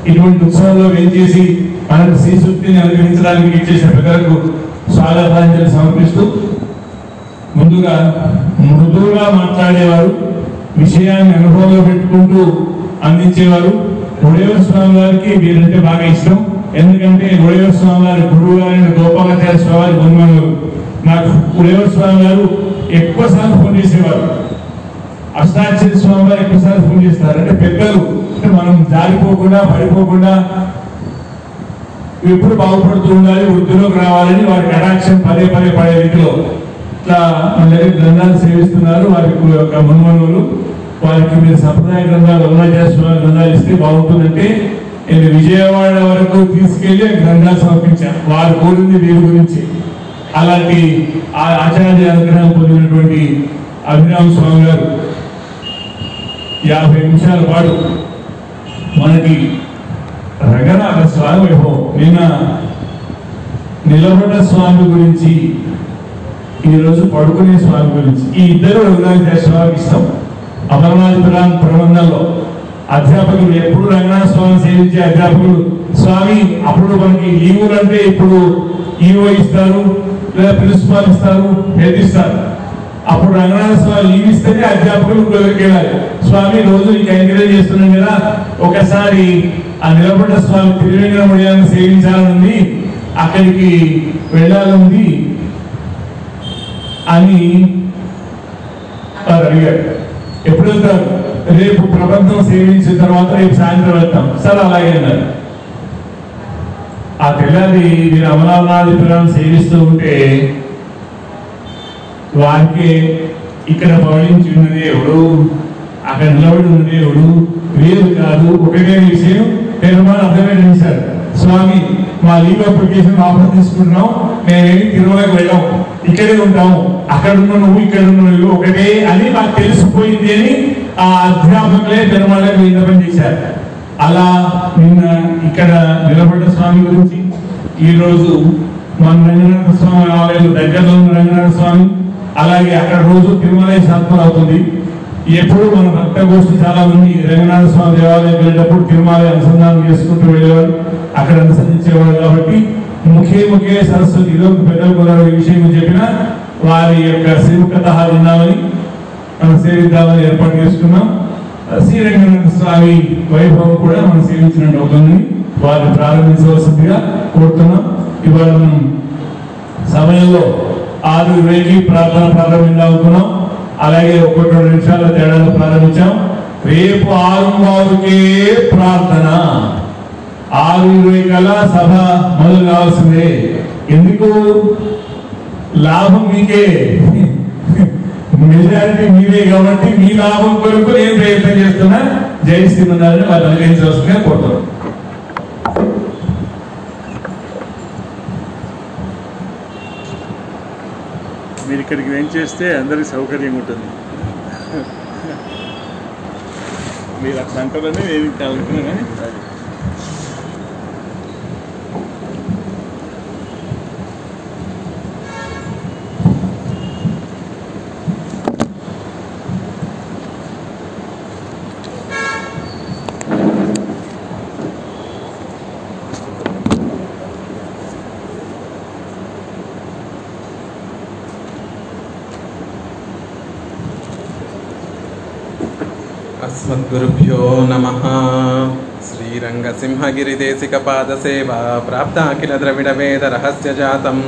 ఇటువంటి ఉత్సవంలో వేంచేసి మనకు శ్రీశక్తిని అనుగ్రహించడానికి ఇచ్చేసిన పెద్దలకు స్వాగతాంజలి సమర్పిస్తూ, ముందుగా మృదువుగా మాట్లాడేవారు, విషయాన్ని అనుభవంలో పెట్టుకుంటూ అందించేవారు. ఉడేవ స్వామి వారికి వీరంటే బాగా ఇష్టం. ఎందుకంటే ఉడేవ స్వామి వారి గురువు గారైన గోపాలాచార్య స్వామి వారి గురుమనులు. నాకు ఉడేవ స్వామి గారు ఎక్కువసార్లు ఫోన్ చేసేవారు. అష్టాచార్య స్వామి వారు ఎక్కువసార్లు ఫోన్ చేస్తారు. అంటే పెద్దలు మనం జారిపోకుండా పడిపోకుండా ఎప్పుడు బాగుపడుతూ ఉండాలి, వృద్ధిలోకి రావాలని వారి కటాక్షం పదే పదే పడే రీతిలో ఇట్లా మన దగ్గర గ్రంథాలు సేవిస్తున్నారు. వారి యొక్క మున్మనులు వారికి మీరు సంప్రదాయ గ్రంథాలు అరుణాచల గ్రంథాలు ఇస్తే బాగుంటుందంటే నేను విజయవాడ వరకు తీసుకెళ్లి గ్రంథాలు సమర్పించాను. వారు కోరింది వీరి గురించి. అలాంటి ఆచార్య అనుగ్రహం పొందినటువంటి అభిరామ స్వామి గారు 50 నిమిషాల పాటు మనకి రంగనాథ స్వామి వైభవం, నిన్న నిలబడ్డ స్వామి గురించి, ఈరోజు పడుకునే స్వామి గురించి, ఈ ఇద్దరు రంగనాథ స్వామికి ఇష్టం. అమర్నాథ్ పురాణ ప్రబంధంలో అధ్యాపకులు ఎప్పుడు రంగనాథ స్వామి సేవించే అధ్యాపకులు, స్వామి అప్పుడు మనకి లీవులు అంటే ఇప్పుడు ఈవో ఇస్తారు, లేదా ప్రిన్సిపాల్ ఇస్తారు, హెడ్ ఇస్తారు. అప్పుడు రంగనాథ స్వామి లీవ్ ఇస్తేనే అధ్యాపకులు దగ్గరికి వెళ్ళాలి. స్వామి రోజు ఇంకా ఎంకరేజ్ చేస్తున్నాం కదా, ఒకసారి ఆ నిలబడ్డ స్వామి తిరువేంద్రముడియాన్ని సేవించాలనుంది, అక్కడికి వెళ్ళాలంది అని వారు అడిగారు. ఎప్పుడు వెళ్తారు? రేపు ప్రబంధం సేవించిన తర్వాత రేపు సాయంత్రం వెళ్తాం సార్. అలాగే అన్నారు. ఆ తెల్లారి మీరు అమరావతి పురాణం సేవిస్తూ ఉంటే వారికి ఇక్కడ పవళించి ఉన్నది ఎవడు, అక్కడ నిలబడి ఉన్నది ఎవడు వేరు కాదు, ఒకటే విషయం పెరుమాళ్ అర్థమైన చేశారు. స్వామి మా లీవ్ అప్లికేషన్ ఆఫర్ తీసుకుంటున్నాం, మేమేమి తిరుమలకు వెళ్ళాం, ఇక్కడే ఉంటాము, అక్కడ ఉన్న నువ్వు ఇక్కడ ఉన్న నువ్వు ఒకటే అని మాకు తెలిసిపోయింది అని ఆ అధ్యాపకులే పెరుమాళ్ళకు విన్నపం చేశారు. అలా నిన్న ఇక్కడ నిలబడ్డ స్వామి గురించి, ఈరోజు మన రంగనాథ స్వామి ఆలయం దగ్గరలో ఉన్న రంగనాథ స్వామి, అలాగే అక్కడ రోజు తిరుమల శాతం అవుతుంది. ఎప్పుడు మన భక్త గోష్ఠి చాలా మంది రంగనాథ స్వామి దేవాలయం వెళ్ళేటప్పుడు తిరుమల అనుసంధానం చేసుకుంటూ వెళ్ళేవారు, అక్కడ అనుసరించేవారు. కాబట్టి ముఖే సరస్వతి ఇదో పెద్దలు కూడా ఈ విషయం చెప్పిన వారి యొక్క శ్రీముఖత విన్నామని మనం సేవిద్దామని ఏర్పాటు చేసుకున్నాం. శ్రీరంగనాథ స్వామి వైభవం కూడా మనం సేవించినట్టు అవుతుందని వారిని ప్రారంభించవలసిందిగా కోరుతున్నాం. ఇవాళ మనం సమయంలో 6:20కి ప్రార్థన ప్రారంభించాలనుకున్నాం. అలాగే 1-2 నిమిషాల తేడాలో ప్రారంభించాం. రేపు 6:15కే ప్రార్థన, 6:20 కల్లా సభ మొదలు కావాల్సిందే. ఎందుకు? లాభం మీకే, మెజారిటీ మీరే కాబట్టి మీ లాభం కొరకు నేను ప్రయత్నం చేస్తున్నా. జై శ్రీమన్నారాయణ వారు అనుగ్రహించవలసిందిగా కోరుతున్నాను. మీరు ఇక్కడికి ఏం చేస్తే అందరికి సౌకర్యంగా ఉంటుంది. మీరు అట్లా అంటారని నేను ఇట్లా అనుకున్నా. కానీ अस्मद्गुरुभ्यो नमः। श्रीरङ्गसिंहगिरिदेशिकपादसेवा प्राप्ता किल द्रविडवेदरहस्यजातं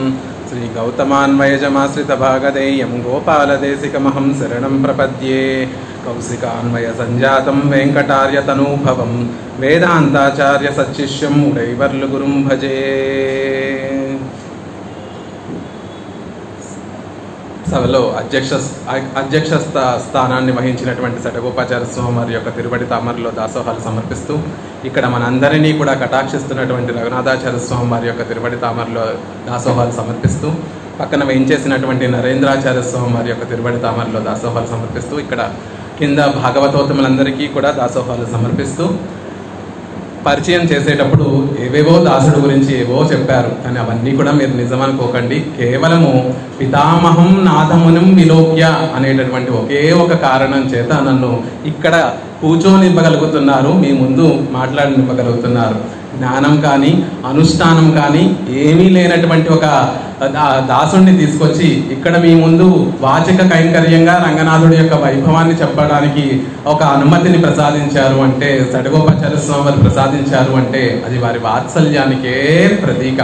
श्रीगौतमान्वयजमाश्रितभागधेयं गोपालदेशिकमहं शरणं प्रपद्ये। कौशिकान्वयसञ्जातं वेङ्कटार्यतनूभवं वेदान्ताचार्यसच्शिष्यं उडैवर्लुगुरुं भजे। సభలో అధ్యక్ష స్థానాన్ని వహించినటువంటి శటగోపాచార్య స్వామి వారి యొక్క తిరుపతి తామరలో దాసోహాలు సమర్పిస్తూ, ఇక్కడ మనందరినీ కూడా కటాక్షిస్తున్నటువంటి రఘునాథాచార్య స్వామి వారి యొక్క తిరుపతి తామరలో దాసోహాలు సమర్పిస్తూ, పక్కన వేయించేసినటువంటి నరేంద్రాచార్య స్వామి వారి యొక్క తిరుపతి తామరలో దాసోహాలు సమర్పిస్తూ, ఇక్కడ కింద భాగవతోత్తములందరికీ కూడా దాసోహాలు సమర్పిస్తూ, పరిచయం చేసేటప్పుడు ఏవేవో దాసుడు గురించి ఏవో చెప్పారు, కానీ అవన్నీ కూడా మీరు నిజమనుకోకండి. కేవలము పితామహం నాథమునం విలోక్య అనేటటువంటి ఒకే ఒక కారణం చేత నన్ను ఇక్కడ కూర్చోనివ్వగలుగుతున్నారు, మీ ముందు మాట్లాడనివ్వగలుగుతున్నారు. జ్ఞానం కానీ అనుష్ఠానం కానీ ఏమీ లేనటువంటి ఒక దాసుడిని తీసుకొచ్చి ఇక్కడ మీ ముందు వాచక కైంకర్యంగా రంగనాథుడి యొక్క వైభవాన్ని చెప్పడానికి ఒక అనుమతిని ప్రసాదించారు అంటే, సడగోపాచార్య స్వామి వారు ప్రసాదించారు అంటే అది వారి వాత్సల్యానికే ప్రతీక.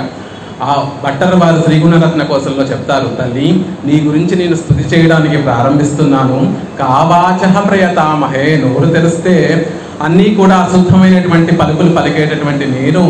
ఆ భట్టర్ వారు శ్రీగుణరత్న కోశంలో చెప్తారు, తల్లి నీ గురించి నేను స్తుతి చేయడానికి ప్రారంభిస్తున్నాను. కావాచహ ప్రయతామహే, నోరు తెరిస్తే అన్నీ కూడా అశుద్ధమైనటువంటి పలుకులు పలికేటటువంటి నేను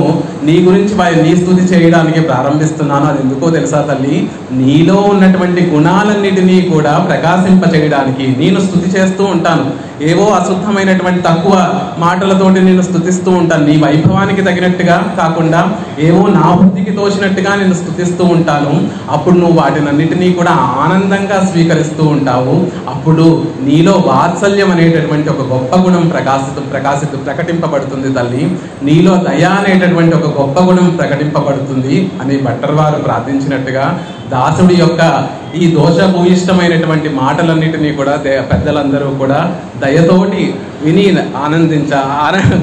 నీ గురించి నీ స్తుతి చేయడానికి ప్రారంభిస్తున్నాను. అది ఎందుకో తెలుసా తల్లి, నీలో ఉన్నటువంటి గుణాలన్నిటినీ కూడా ప్రకాశింప చేయడానికి నేను స్తుతి చేస్తూ ఉంటాను. ఏవో అశుద్ధమైనటువంటి తక్కువ మాటలతోటి నేను స్తుతిస్తూ ఉంటాను. నీ వైభవానికి తగినట్టుగా కాకుండా ఏవో నా బుద్ధికి తోచినట్టుగా నేను స్తుతిస్తూ ఉంటాను. అప్పుడు నువ్వు వాటినన్నిటినీ కూడా ఆనందంగా స్వీకరిస్తూ ఉంటావు. అప్పుడు నీలో వాత్సల్యం అనేటటువంటి ఒక గొప్ప గుణం ప్రకటింపబడుతుంది తల్లి. నీలో దయ అనేటటువంటి ఒక గొప్ప గుణం ప్రకటింపబడుతుంది అని భట్టర్ వారు ప్రార్థించినట్టుగా దాసుడి యొక్క ఈ దోషభూయిష్టమైనటువంటి మాటలన్నిటినీ కూడా పెద్దలందరూ కూడా దయతోటి విని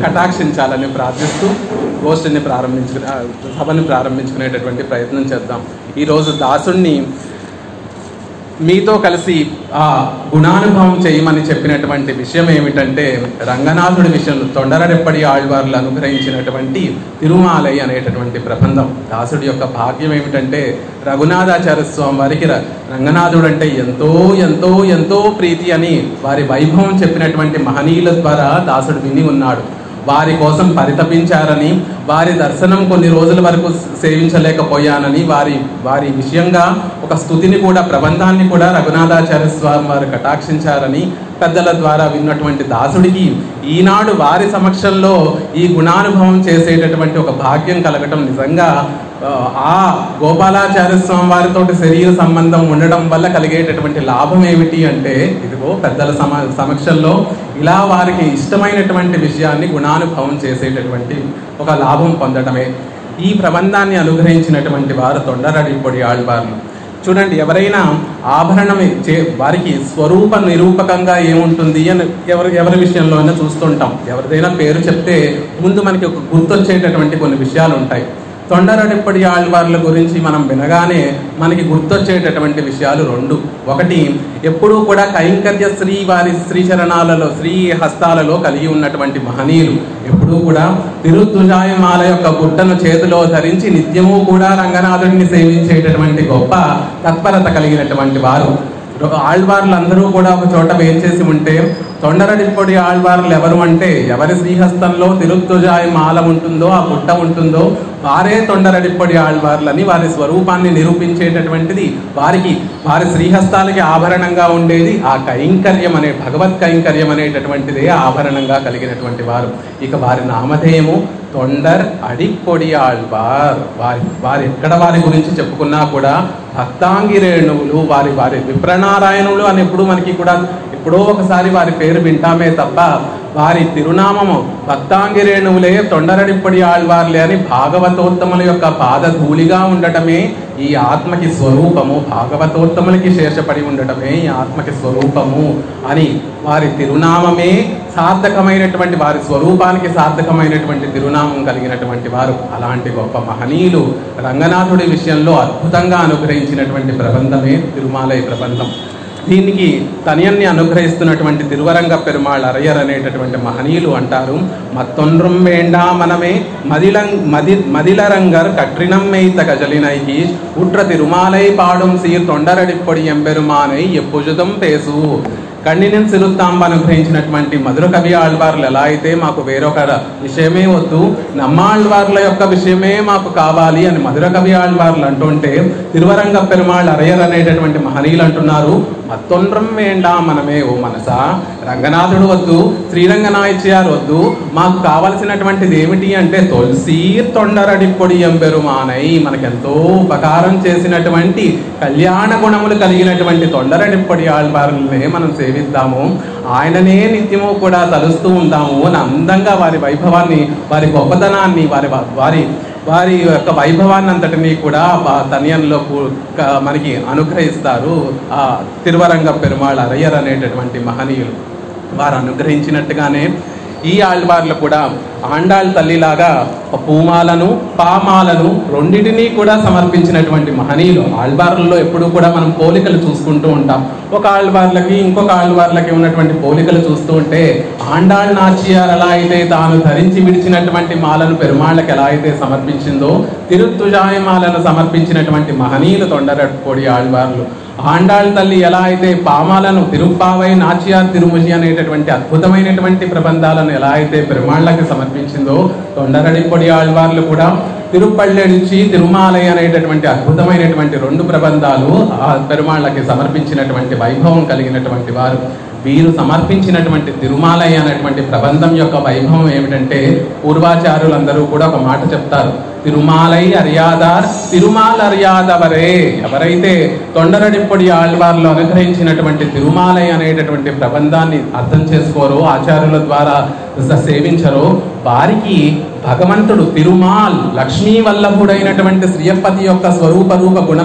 కటాక్షించాలని ప్రార్థిస్తూ గోష్ఠిని సభని ప్రారంభించుకునేటటువంటి ప్రయత్నం చేద్దాం. ఈరోజు దాసుడిని మీతో కలిసి ఆ గుణానుభవం చేయమని చెప్పినటువంటి విషయం ఏమిటంటే, రంగనాథుడి విషయంలో తొండరడెప్పటి ఆళ్వార్లు అనుగ్రహించినటువంటి తిరుమాలై అనేటటువంటి ప్రబంధం. దాసుడి యొక్క భాగ్యం ఏమిటంటే, రఘునాథాచార్య స్వామి వారికి రంగనాథుడు అంటే ఎంతో ఎంతో ఎంతో ప్రీతి అని వారి వైభవం చెప్పినటువంటి మహనీయుల ద్వారా దాసుడు విని ఉన్నాడు. వారి కోసం పరితపించారని, వారి దర్శనం కొన్ని రోజుల వరకు సేవించలేకపోయానని వారి విషయంగా ఒక స్తుతిని కూడా, ప్రబంధాన్ని కూడా రఘునాథాచార్య స్వామి వారు కటాక్షించారని పెద్దల ద్వారా విన్నటువంటి దాసుడికి ఈనాడు వారి సమక్షంలో ఈ గుణానుభవం చేసేటటువంటి ఒక భాగ్యం కలగటం నిజంగా ఆ గోపాలాచార్య స్వామి వారితో శరీర సంబంధం ఉండడం వల్ల కలిగేటటువంటి లాభం ఏమిటి అంటే, ఇదిగో పెద్దల సమక్షంలో ఇలా వారికి ఇష్టమైనటువంటి విషయాన్ని గుణానుభవం చేసేటటువంటి ఒక లాభం పొందడమే. ఈ ప్రబంధాన్ని అనుగ్రహించినటువంటి వారు తొండరడిప్పొడి ఆళ్వార్లు. చూడండి, ఎవరైనా ఆభరణం వారికి స్వరూప నిరూపకంగా ఏముంటుంది అని ఎవరి విషయంలో అయినా చూస్తుంటాం. ఎవరిదైనా పేరు చెప్తే ముందు మనకి ఒక గుర్తొచ్చేటటువంటి కొన్ని విషయాలు ఉంటాయి. తొండరడిప్పటి ఆళ్వార్ల గురించి మనం వినగానే మనకి గుర్తొచ్చేటటువంటి విషయాలు రెండు. ఒకటి, ఎప్పుడూ కూడా కైంకర్య వారి శ్రీచరణాలలో, శ్రీ హస్తాలలో కలిగి ఉన్నటువంటి మహనీయులు. ఎప్పుడూ కూడా తిరుత్తుజాయమాల యొక్క బుట్టను చేతిలో ధరించి నిత్యము కూడా రంగనాథుడిని సేవించేటటువంటి గొప్ప తత్పరత కలిగినటువంటి వారు. ఆళ్వార్లు అందరూ కూడా ఒక చోట వేంచేసి ఉంటే, తొండరడిప్పొడి ఆళ్వార్లు ఎవరు అంటే, ఎవరి శ్రీహస్తంలో తిరుత్తుజాయ మాల ఉంటుందో, ఆ బుట్ట ఉంటుందో వారే తొండరడిప్పొడి ఆళ్వార్లని వారి స్వరూపాన్ని నిరూపించేటటువంటిది. వారి శ్రీహస్తాలకి ఆభరణంగా ఉండేది ఆ కైంకర్యం అనే భగవత్ కైంకర్యం అనేటటువంటిదే ఆభరణంగా కలిగినటువంటి వారు. ఇక వారి నామధేయము తొండర్ అడిప్పొడి ఆళ్వార్. వారి ఎక్కడ వారి గురించి చెప్పుకున్నా కూడా భక్తాంగిరేణువులు, వారి విప్రనారాయణులు అని ఎప్పుడు మనకి కూడా ఎప్పుడో ఒకసారి వారి పేరు వింటామే తప్ప వారి తిరునామము భక్తాంగిరేణువులే, తొండరడిప్పడి ఆళ్వార్లే అని భాగవతోత్తముల యొక్క పాదధూళిగా ఉండటమే ఈ ఆత్మకి స్వరూపము. భాగవతోత్తములకి శేషపడి ఉండటమే ఈ ఆత్మకి స్వరూపము అని వారి తిరునామమే సార్థకమైనటువంటి, వారి స్వరూపానికి సార్థకమైనటువంటి తిరునామం కలిగినటువంటి వారు. అలాంటి గొప్ప మహనీయులు రంగనాథుడి విషయంలో అద్భుతంగా అనుగ్రహించినటువంటి ప్రబంధమే తిరుమాలై ప్రబంధం. దీనికి తనియన్ని అనుగ్రహిస్తున్నటువంటి తిరువరంగ పెరుమాళ్ అరయ్యర్ అనేటటువంటి మహనీయులు అంటారు, మత్తొండ్రం వేండా మనమే మదిలరంగర్ కట్రినం మెయిత గజలినైకి ఉట్ర తిరుమాలై పాడుం సీర్ తొండరడిప్పొడి ఎంబెరుమానై ఎప్పుజుదం పేసు. కన్నినెన్ సిరుత్తాంబ అనుగ్రహించినటువంటి మధుర కవి ఆళ్వార్లు ఎలా అయితే మాకు వేరొక విషయమే వద్దు, నమ్మాళ్వార్ల యొక్క విషయమే మాకు కావాలి అని మధుర కవి ఆళ్వార్లు అంటుంటే, తిరువరంగ పెరుమాళ్ అరయ్యర్ అనేటటువంటి మహనీయులు అంటున్నారు, మత్తొండ్రం వేండా మనమే. ఓ మనసా, రంగనాథుడు వద్దు, శ్రీరంగనాయచ్యారు వద్దు, మాకు కావలసినటువంటిది ఏమిటి అంటే తొల్సీర్ తొండరడిప్పొడి ఎంబెరుమానై, మనకెంతో ఉపకారం చేసినటువంటి కళ్యాణ గుణములు కలిగినటువంటి తొండరడిప్పొడి ఆళ్వార్లనే మనం సేవిద్దాము, ఆయననే నిత్యము కూడా తలుస్తూ ఉందాము అని అందంగా వారి వైభవాన్ని, వారి గొప్పతనాన్ని, వారి యొక్క వైభవాన్ని అంతటినీ కూడా తనియన్లో మనకి అనుగ్రహిస్తారు ఆ తిరువరంగ పెరుమాళ్ అరయ్యర్ అనేటటువంటి మహనీయులు. వారు అనుగ్రహించినట్టుగానే ఈ ఆళ్వార్లు కూడా ఆండాళ్ తల్లిలాగా పూమాలను పామాలను రెండింటినీ కూడా సమర్పించినటువంటి మహనీయులు. ఆళ్వార్లలో ఎప్పుడూ కూడా మనం పోలికలు చూసుకుంటూ ఉంటాం. ఒక ఆళ్వార్లకి ఇంకొక ఆళ్వార్లకి ఉన్నటువంటి పోలికలు చూస్తూ ఉంటే ఆండాళ్ నాచియార్ ఎలా అయితే తాను ధరించి విడిచినటువంటి మాలను పెరుమాళ్ళకి ఎలా అయితే సమర్పించిందో తిరుత్తుజాయ మాలను సమర్పించినటువంటి మహనీయులు తొండరపొడి ఆళ్వార్లు. ఆండాళ్ తల్లి ఎలా అయితే పామాలను తిరుప్పావై నాచియార్ తిరుముజి అనేటటువంటి అద్భుతమైనటువంటి ప్రబంధాలను ఎలా అయితే పెరుమాళ్ళకి సమర్పించిందో తొండరడిపొడి ఆళ్వార్లు కూడా తిరుపళ్ళెడిచి తిరుమాలై అనేటటువంటి అద్భుతమైనటువంటి 2 ప్రబంధాలు ఆ పెరుమాళ్ళకి సమర్పించినటువంటి వైభవం కలిగినటువంటి వారు. వీరు సమర్పించినటువంటి తిరుమాలై అనేటువంటి ప్రబంధం యొక్క వైభవం ఏమిటంటే పూర్వాచార్యులందరూ కూడా ఒక మాట చెప్తారు. తిరుమాలై అర్యాదార్ తిరుమాల్ అర్యాదవరే. ఎవరైతే తొండరడిపొడి ఆళ్వార్లు అనుగ్రహించినటువంటి తిరుమాలై అనేటటువంటి ప్రబంధాన్ని అర్థం చేసుకోరో, ఆచార్యుల ద్వారా సేవించరో, వారికి భగవంతుడు తిరుమాల్ లక్ష్మీ వల్లభుడైనటువంటి శ్రీయపతి యొక్క స్వరూప రూప గుణ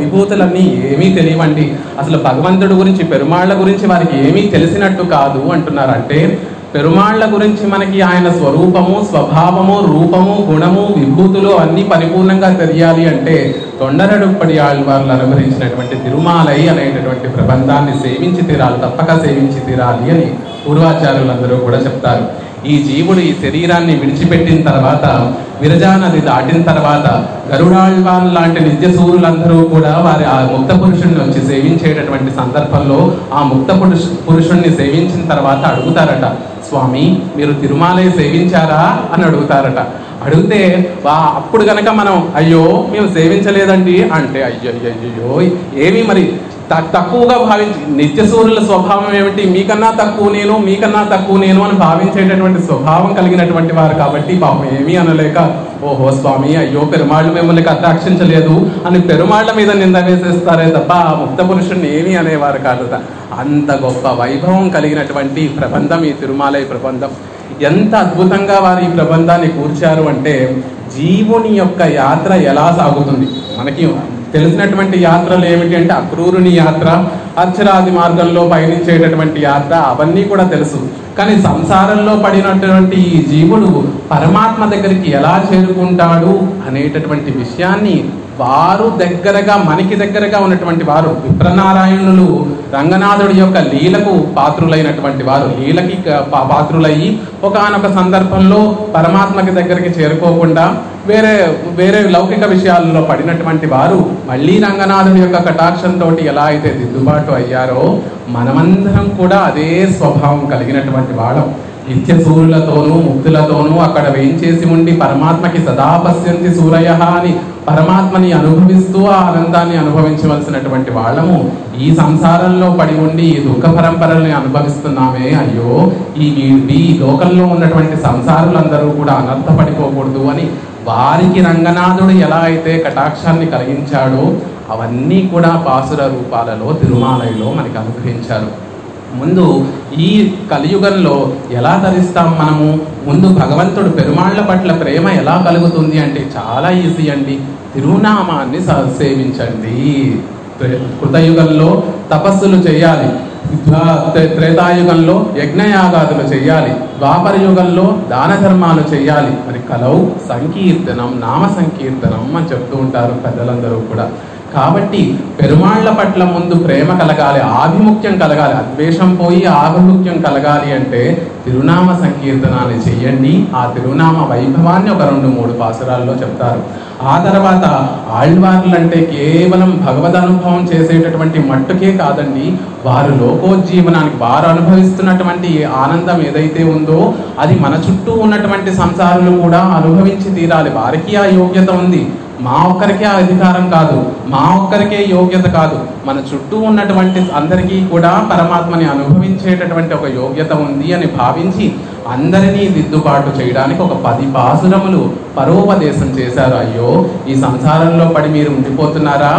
విభూతులన్నీ ఏమీ తెలియవండి. అసలు భగవంతుడు గురించి పెరుమాళ్ళ గురించి వారికి ఏమీ తెలిసినట్టు కాదు అంటున్నారు. అంటే పెరుమాళ్ళ గురించి మనకి ఆయన స్వరూపము, స్వభావము, రూపము, గుణము, విభూతులు అన్నీ పరిపూర్ణంగా తెలియాలి అంటే తొండరడుపడి ఆళ్వార్లు అనుగ్రహించినటువంటి తిరుమాలై అనేటటువంటి ప్రబంధాన్ని సేవించి తీరాలి, తప్పక సేవించి తీరాలి అని పూర్వాచార్యులందరూ కూడా చెప్తారు. ఈ జీవుడు ఈ శరీరాన్ని విడిచిపెట్టిన తర్వాత, విరజా నది దాటిన తర్వాత గరుడాళ్వాన్ లాంటి నిత్యసూరులందరూ కూడా వారి ఆ ముక్త పురుషుణ్ణి వచ్చి సేవించేటటువంటి సందర్భంలో ఆ ముక్త పురుషుణ్ణి సేవించిన తర్వాత అడుగుతారట, స్వామి మీరు తిరుమాలై సేవించారా అని అడుగుతారట. అడిగితే అప్పుడు కనుక మనం అయ్యో మేము సేవించలేదండి అంటే అయ్యో ఏమి మరి తక్కువగా భావించి, నిత్యసూరుల స్వభావం ఏమిటి, మీకన్నా తక్కువ నేను మీకన్నా తక్కువ నేను అని భావించేటటువంటి స్వభావం కలిగినటువంటి వారు కాబట్టి పాపం ఏమీ అనలేక ఓహో స్వామి అయ్యో పెరుమాళ్ళు మిమ్మల్ని కటాక్షించలేదు అని పెరుమాళ్ళ మీద నింద వేసేస్తారే తప్ప ఆ ముక్త పురుషుడిని ఏమీ అనేవారు కాదు. అంత గొప్ప వైభవం కలిగినటువంటి ప్రబంధం ఈ తిరుమాలై ప్రబంధం. ఎంత అద్భుతంగా వారు ఈ ప్రబంధాన్ని కూర్చారు అంటే జీవుని యొక్క యాత్ర ఎలా సాగుతుంది. మనకి తెలిసినటువంటి యాత్రలు ఏమిటి అంటే అక్రూరుని యాత్ర, అర్చరాది మార్గంలో పయనించేటటువంటి యాత్ర, అవన్నీ కూడా తెలుసు. కానీ సంసారంలో పడినటువంటి ఈ జీవుడు పరమాత్మ దగ్గరికి ఎలా చేరుకుంటాడు అనేటటువంటి విషయాన్ని వారు దగ్గరగా, మనకి దగ్గరగా ఉన్నటువంటి వారు విప్రనారాయణులు రంగనాథుడి యొక్క లీలకు పాత్రులైనటువంటి వారు, లీలకి పాత్రులయ్యి ఒకానొక సందర్భంలో పరమాత్మకి దగ్గరికి చేరుకోకుండా వేరే వేరే లౌకిక విషయాల్లో పడినటువంటి వారు మళ్ళీ రంగనాథుడి యొక్క కటాక్షంతో ఎలా అయితే దిద్దుబాటు అయ్యారో మనమందరం కూడా అదే స్వభావం కలిగినటువంటి వాళ్ళం. నిత్యసూరులతోనూ ముక్తులతోనూ అక్కడ వేయించేసి ఉండి పరమాత్మకి సదా పశ్యంతి సూరయ అని పరమాత్మని అనుభవిస్తూ ఆ ఆనందాన్ని అనుభవించవలసినటువంటి వాళ్ళము ఈ సంసారంలో పడి ఉండి ఈ దుఃఖ పరంపరల్ని అనుభవిస్తున్నామే. అయ్యో ఈ లోకంలో ఉన్నటువంటి సంసారులందరూ కూడా అనర్థపడిపోకూడదు అని వారికి రంగనాథుడు ఎలా అయితే కటాక్షాన్ని కలిగించాడో అవన్నీ కూడా పాసుర రూపాలలో తిరుమాలైలో మనకి అనుగ్రహించారు. ముందు ఈ కలియుగంలో ఎలా ధరిస్తాం మనము? ముందు భగవంతుడు పెరుమాళ్ళ పట్ల ప్రేమ ఎలా కలుగుతుంది అంటే చాలా ఈజీ అండి. తిరునామాన్ని సేవించండి. కృతయుగంలో తపస్సులు చేయాలి, త్రేతాయుగంలో యజ్ఞయాగాదులు చేయాలి, ద్వాపర యుగంలో దాన ధర్మాలు చేయాలి. మరి కలౌ సంకీర్తనం, నామ సంకీర్తనం అని చెప్తూ ఉంటారు పెద్దలందరూ కూడా. కాబట్టి పెరుమాళ్ళ పట్ల ముందు ప్రేమ కలగాలి, ఆభిముఖ్యం కలగాలి, అద్వేషం పోయి ఆభిముఖ్యం కలగాలి అంటే తిరునామ సంకీర్తనాన్ని చెయ్యండి. ఆ తిరునామ వైభవాన్ని ఒక 2-3 పాసురాల్లో చెప్తారు. ఆ తర్వాత ఆళ్వార్లు అంటే కేవలం భగవద్ అనుభవం చేసేటటువంటి మట్టుకే కాదండి, వారు లోకోజ్జీవనానికి వారు అనుభవిస్తున్నటువంటి ఆనందం ఏదైతే ఉందో అది మన చుట్టూ ఉన్నటువంటి సంసారులు కూడా అనుభవించి తీరాలి. వారికి ఆ యోగ్యత ఉంది. మా ఒక్కరికే అధికారం కాదు, మా ఒక్కరికే యోగ్యత కాదు, మన చుట్టూ ఉన్నటువంటి అందరికీ కూడా పరమాత్మని అనుభవించేటటువంటి ఒక యోగ్యత ఉంది అని భావించి అందరినీ దిద్దుబాటు చేయడానికి ఒక 10 పాసురములు పరోపదేశం చేశారు. అయ్యో ఈ సంసారంలో పడి మీరు ఉండిపోతున్నారా,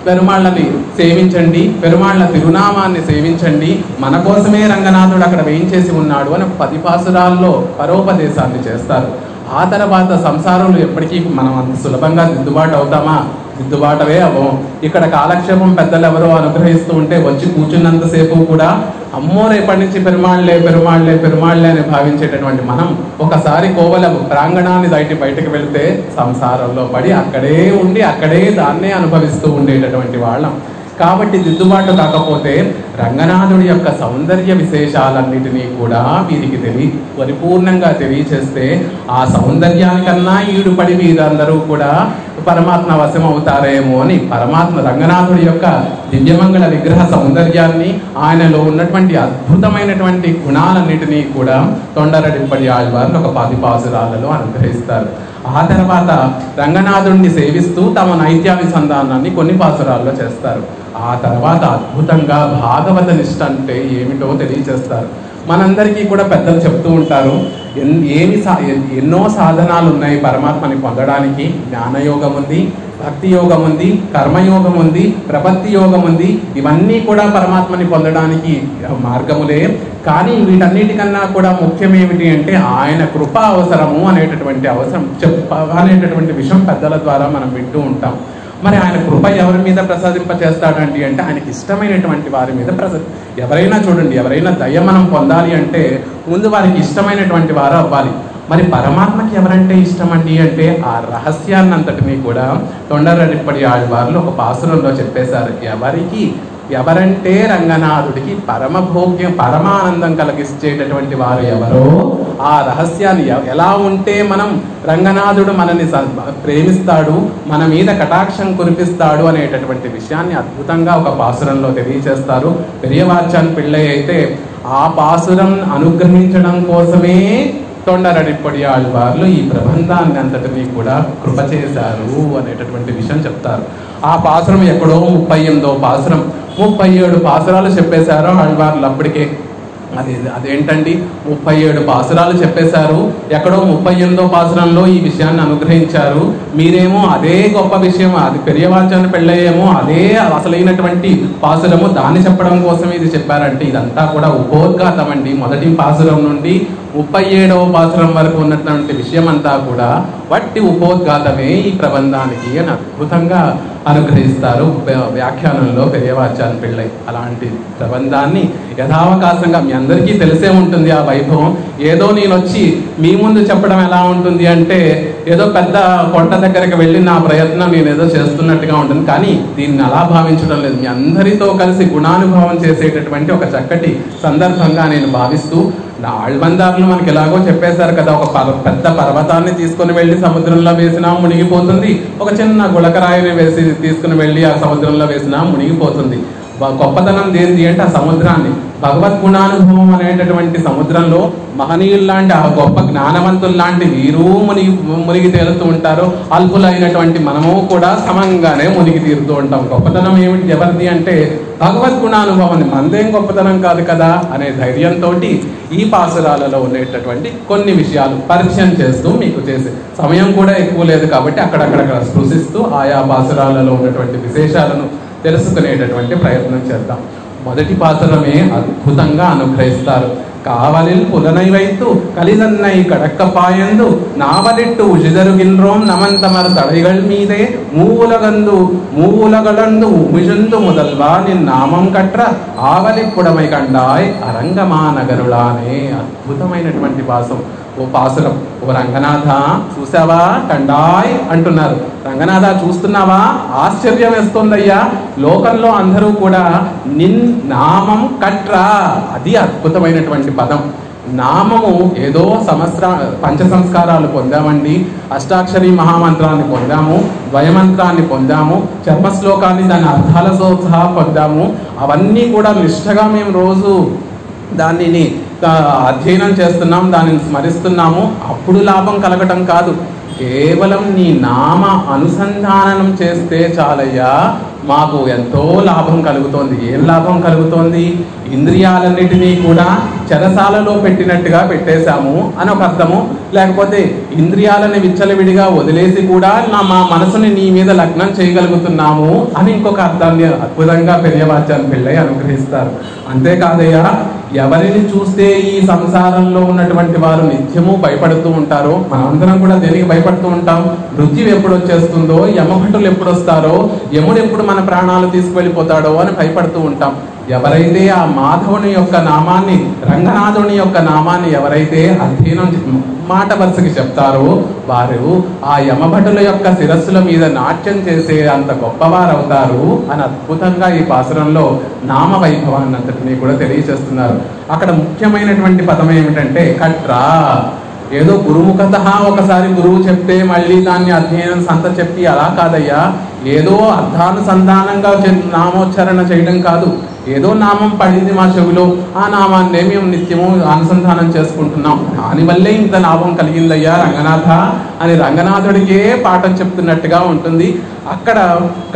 పెరుమాళ్ళని సేవించండి, పెరుమాళ్ళ తిరునామాన్ని సేవించండి, మన కోసమే రంగనాథుడు అక్కడ వేయించేసి ఉన్నాడు అని 10 పాసురాల్లో పరోపదేశాన్ని చేస్తారు. ఆ తర్వాత సంసారంలో ఎప్పటికీ మనం అంత సులభంగా దిద్దుబాటు అవుతామా? దిద్దుబాటవే అవ్వం. ఇక్కడ కాలక్షేపం పెద్దలు ఎవరో అనుగ్రహిస్తూ ఉంటే వచ్చి కూర్చున్నంతసేపు కూడా అమ్మో రేపటి నుంచి పెరుమాళ్లే పెరుమాళ్లే పెరుమాళ్లే అని భావించేటటువంటి మనం ఒకసారి కోవల ప్రాంగణాన్ని దాటి బయటకు వెళితే సంసారంలో పడి అక్కడే ఉండి అక్కడే దాన్నే అనుభవిస్తూ ఉండేటటువంటి వాళ్ళం. కాబట్టి దిద్దుబాటు కాకపోతే రంగనాథుడి యొక్క సౌందర్య విశేషాలన్నిటినీ కూడా వీరికి పరిపూర్ణంగా తెలియచేస్తే ఆ సౌందర్యానికన్నా ఈడుపడి వీరందరూ కూడా పరమాత్మ వశం అవుతారేమో అని పరమాత్మ రంగనాథుడి యొక్క దివ్యమంగళ విగ్రహ సౌందర్యాన్ని, ఆయనలో ఉన్నటువంటి అద్భుతమైనటువంటి గుణాలన్నిటినీ కూడా తొండరడిప్పటి ఆళ్వారు ఒక 10 పాసురాలలో అనుగ్రహిస్తారు. ఆ తర్వాత రంగనాథుడిని సేవిస్తూ తమ నైత్యాభిసంధానాన్ని కొన్ని పాసురాల్లో చేస్తారు. ఆ తర్వాత అద్భుతంగా భాగవత నిష్ఠ అంటే ఏమిటో తెలియచేస్తారు. మనందరికీ కూడా పెద్దలు చెప్తూ ఉంటారు, ఎన్నో సాధనాలు ఉన్నాయి పరమాత్మని పొందడానికి. జ్ఞానయోగం ఉంది, భక్తి యోగం ఉంది, కర్మయోగం ఉంది, ప్రపత్తి యోగం ఉంది. ఇవన్నీ కూడా పరమాత్మని పొందడానికి మార్గములే. కానీ వీటన్నిటికన్నా కూడా ముఖ్యమేమిటి అంటే ఆయన కృప అవసరము అనేటటువంటి విషయం పెద్దల ద్వారా మనం వింటూ ఉంటాం. మరి ఆయన కృప ఎవరి మీద ప్రసాదింపచేస్తాడండి అంటే ఆయనకి ఇష్టమైనటువంటి వారి మీద ఎవరైనా చూడండి, ఎవరైనా దయ మనం పొందాలి అంటే ముందు వారికి ఇష్టమైనటువంటి వారు అవ్వాలి. మరి పరమాత్మకి ఎవరంటే ఇష్టం అండి అంటే ఆ రహస్యాన్నంతటినీ కూడా తొండరడిప్పటి ఆళ్వార్లు ఒక పాసురంలో చెప్పేశారు. ఎవరంటే రంగనాథుడికి పరమభోగ్యం పరమానందం కలిగించేటటువంటి వారు ఎవరో, ఆ రహస్యాన్ని ఎలా ఉంటే మనం రంగనాథుడు మనని ప్రేమిస్తాడు, మన మీద కటాక్షం కురిపిస్తాడు అనేటటువంటి విషయాన్ని అద్భుతంగా ఒక పాసురంలో తెలియచేస్తారు. పెరియవాచాన్ పిళ్ళయ్య అయితే ఆ పాసురం అనుగ్రహించడం కోసమే తొండరడిప్పటి ఆళ్వార్లు ఈ ప్రబంధాన్ని అంతటినీ కూడా కృప చేశారు అనేటటువంటి విషయం చెప్తారు. ఆ పాసురం ఎక్కడో 38వ పాసురం, 37 పాసురాలు చెప్పేశారు ఆళ్వార్లు అప్పటికే. అదేంటండి 37 పాసురాలు చెప్పేశారు, ఎక్కడో 38వ పాసురంలో ఈ విషయాన్ని అనుగ్రహించారు. మీరేమో అదే గొప్ప విషయం, అది పెరియవాచాన్ని పెళ్ళయ్యేమో అదే అసలైనటువంటి పాసురము, దాన్ని చెప్పడం కోసం ఇది చెప్పారంటే ఇదంతా కూడా ఉపోద్ఘాతం అండి. మొదటి పాసురం నుండి 37వ పాసురం వరకు ఉన్నటువంటి విషయం అంతా కూడా వట్టి ఉపోద్ఘాతమే ఈ ప్రబంధానికి అని అద్భుతంగా అనుగ్రహిస్తారు వ్యాఖ్యానంలో పెరియవాచాన్ పిళ్ళై. అలాంటి ప్రబంధాన్ని యథావకాశంగా మీ అందరికీ తెలిసే ఉంటుంది ఆ వైభవం. ఏదో నేను వచ్చి మీ ముందు చెప్పడం ఎలా ఉంటుంది అంటే ఏదో పెద్ద కొండ దగ్గరికి వెళ్ళి నా ప్రయత్నం నేను ఏదో చేస్తున్నట్టుగా ఉంటుంది. కానీ దీన్ని అలా భావించడం లేదు, మీ అందరితో కలిసి గుణానుభవం చేసేటటువంటి ఒక చక్కటి సందర్భంగా నేను భావిస్తూ, నా ఆళ్వందారులు మనకి ఎలాగో చెప్పేశారు కదా, ఒక పెద్ద పర్వతాన్ని తీసుకుని వెళ్ళి సముద్రంలో వేసినా మునిగిపోతుంది, ఒక చిన్న గుళకరాయిని వేసి తీసుకుని వెళ్ళి ఆ సముద్రంలో వేసినా మునిగిపోతుంది. గొప్పతనం ఏంటి అంటే ఆ సముద్రాన్ని భగవద్గుణానుభవం అనేటటువంటి సముద్రంలో మహనీయుల్లాంటి ఆ గొప్ప జ్ఞానవంతుల్లాంటి వీరు మునిగి తేలుతూ ఉంటారు. అల్పులైనటువంటి మనము కూడా సమంగానే మునిగి తీరుతూ ఉంటాం. గొప్పతనం ఏమిటి ఎవరిది అంటే భగవద్గుణానుభవాన్ని, మందేం గొప్పతనం కాదు కదా అనే ధైర్యంతో ఈ పాసురాలలో ఉండేటటువంటి కొన్ని విషయాలు పరిచయం చేస్తూ మీకు చేసే సమయం కూడా ఎక్కువ లేదు కాబట్టి అక్కడక్కడ స్పృశిస్తూ ఆయా పాసురాలలో ఉన్నటువంటి విశేషాలను తెలుసుకునేటటువంటి ప్రయత్నం చేద్దాం. మొదటి పాసురమే అద్భుతంగా అనుగ్రహిస్తారు. కావలిల్ పులనై వైతు కలిదన్నై కడక్కపాయందు నావలిట్టు ఉజిదరుగిన్రోం నమంతమర్ తడైగల్ మీదే మూవులగలందు ఉమిజందు ముదల్వా నిన్నామం కట్ర ఆవలిప్పుడమై కండాయ్ అరంగమా నగరులానే. అద్భుతమైనటువంటి పాసురం. ఓ రంగనాథ చూసావా కండాయ్ అంటున్నారు. రంగనాథ చూస్తున్నావా, ఆశ్చర్యం వేస్తుందయ్యా, లోకంలో అందరూ కూడా నిన్ నామం కట్రా. అది అద్భుతమైనటువంటి పదం. నామము ఏదో పంచ సంస్కారాలు పొందామండి, అష్టాక్షరి మహామంత్రాన్ని పొందాము, ద్వయమంత్రాన్ని పొందాము, చర్మశ్లోకాన్ని దాని అర్థాలతో సహా పొందాము. అవన్నీ కూడా నిష్ఠగా మేము రోజు దానిని అధ్యయనం చేస్తున్నాం, దానిని స్మరిస్తున్నాము. అప్పుడు లాభం కలగటం కాదు, కేవలం నీ నామ అనుసంధానం చేస్తే చాలయ్యా మాకు ఎంతో లాభం కలుగుతోంది. ఏం లాభం కలుగుతోంది? ఇంద్రియాలన్నిటినీ కూడా చెరసాలలో పెట్టినట్టుగా పెట్టేశాము అని ఒక అర్థము, లేకపోతే ఇంద్రియాలని విచ్చలవిడిగా వదిలేసి కూడా మా మనసుని నీ మీద లగ్నం చేయగలుగుతున్నాము అని ఇంకొక అర్థాన్ని అద్భుతంగా పెరియవాచాన్ పిళ్ళై అనుగ్రహిస్తారు. అంతేకాదయ్యా ఎవరిని చూస్తే ఈ సంసారంలో ఉన్నటువంటి వారు నిత్యము భయపడుతూ ఉంటారో, మనందరం కూడా దేనికి భయపడుతూ ఉంటాం? మృత్యు ఎప్పుడు వచ్చేస్తుందో, యమభటులు ఎప్పుడు వస్తారో, యముడు ఎప్పుడు మన ప్రాణాలు తీసుకువెళ్ళిపోతాడో అని భయపడుతూ ఉంటాం. ఎవరైతే ఆ మాధవుని యొక్క నామాన్ని, రంగనాథుని యొక్క నామాన్ని ఎవరైతే అధ్యయనం మాట వరుసకి చెప్తారో వారు ఆ యమభటుల యొక్క శిరస్సుల మీద నాట్యం చేసే అంత గొప్పవారు అవుతారు అని అద్భుతంగా ఈ పాసురంలో నామ వైభవాన్ని అంతటినీ కూడా తెలియజేస్తున్నారు. అక్కడ ముఖ్యమైనటువంటి పదం ఏమిటంటే కట్రా. ఏదో గురుముఖత ఒకసారి గురువు చెప్తే మళ్ళీ దాన్ని అధ్యయనం సంత చెప్పి అలా కాదయ్యా, ఏదో అర్థానుసంధానంగా నామోచ్చరణ చేయడం కాదు. ఏదో నామం పడింది మా చెవిలో, ఆ నామాన్నే మేము నిత్యము అనుసంధానం చేసుకుంటున్నాం, దానివల్లే ఇంత లాభం కలిగిందయ్యా రంగనాథ అని రంగనాథుడికే పాఠం చెప్తున్నట్టుగా ఉంటుంది. అక్కడ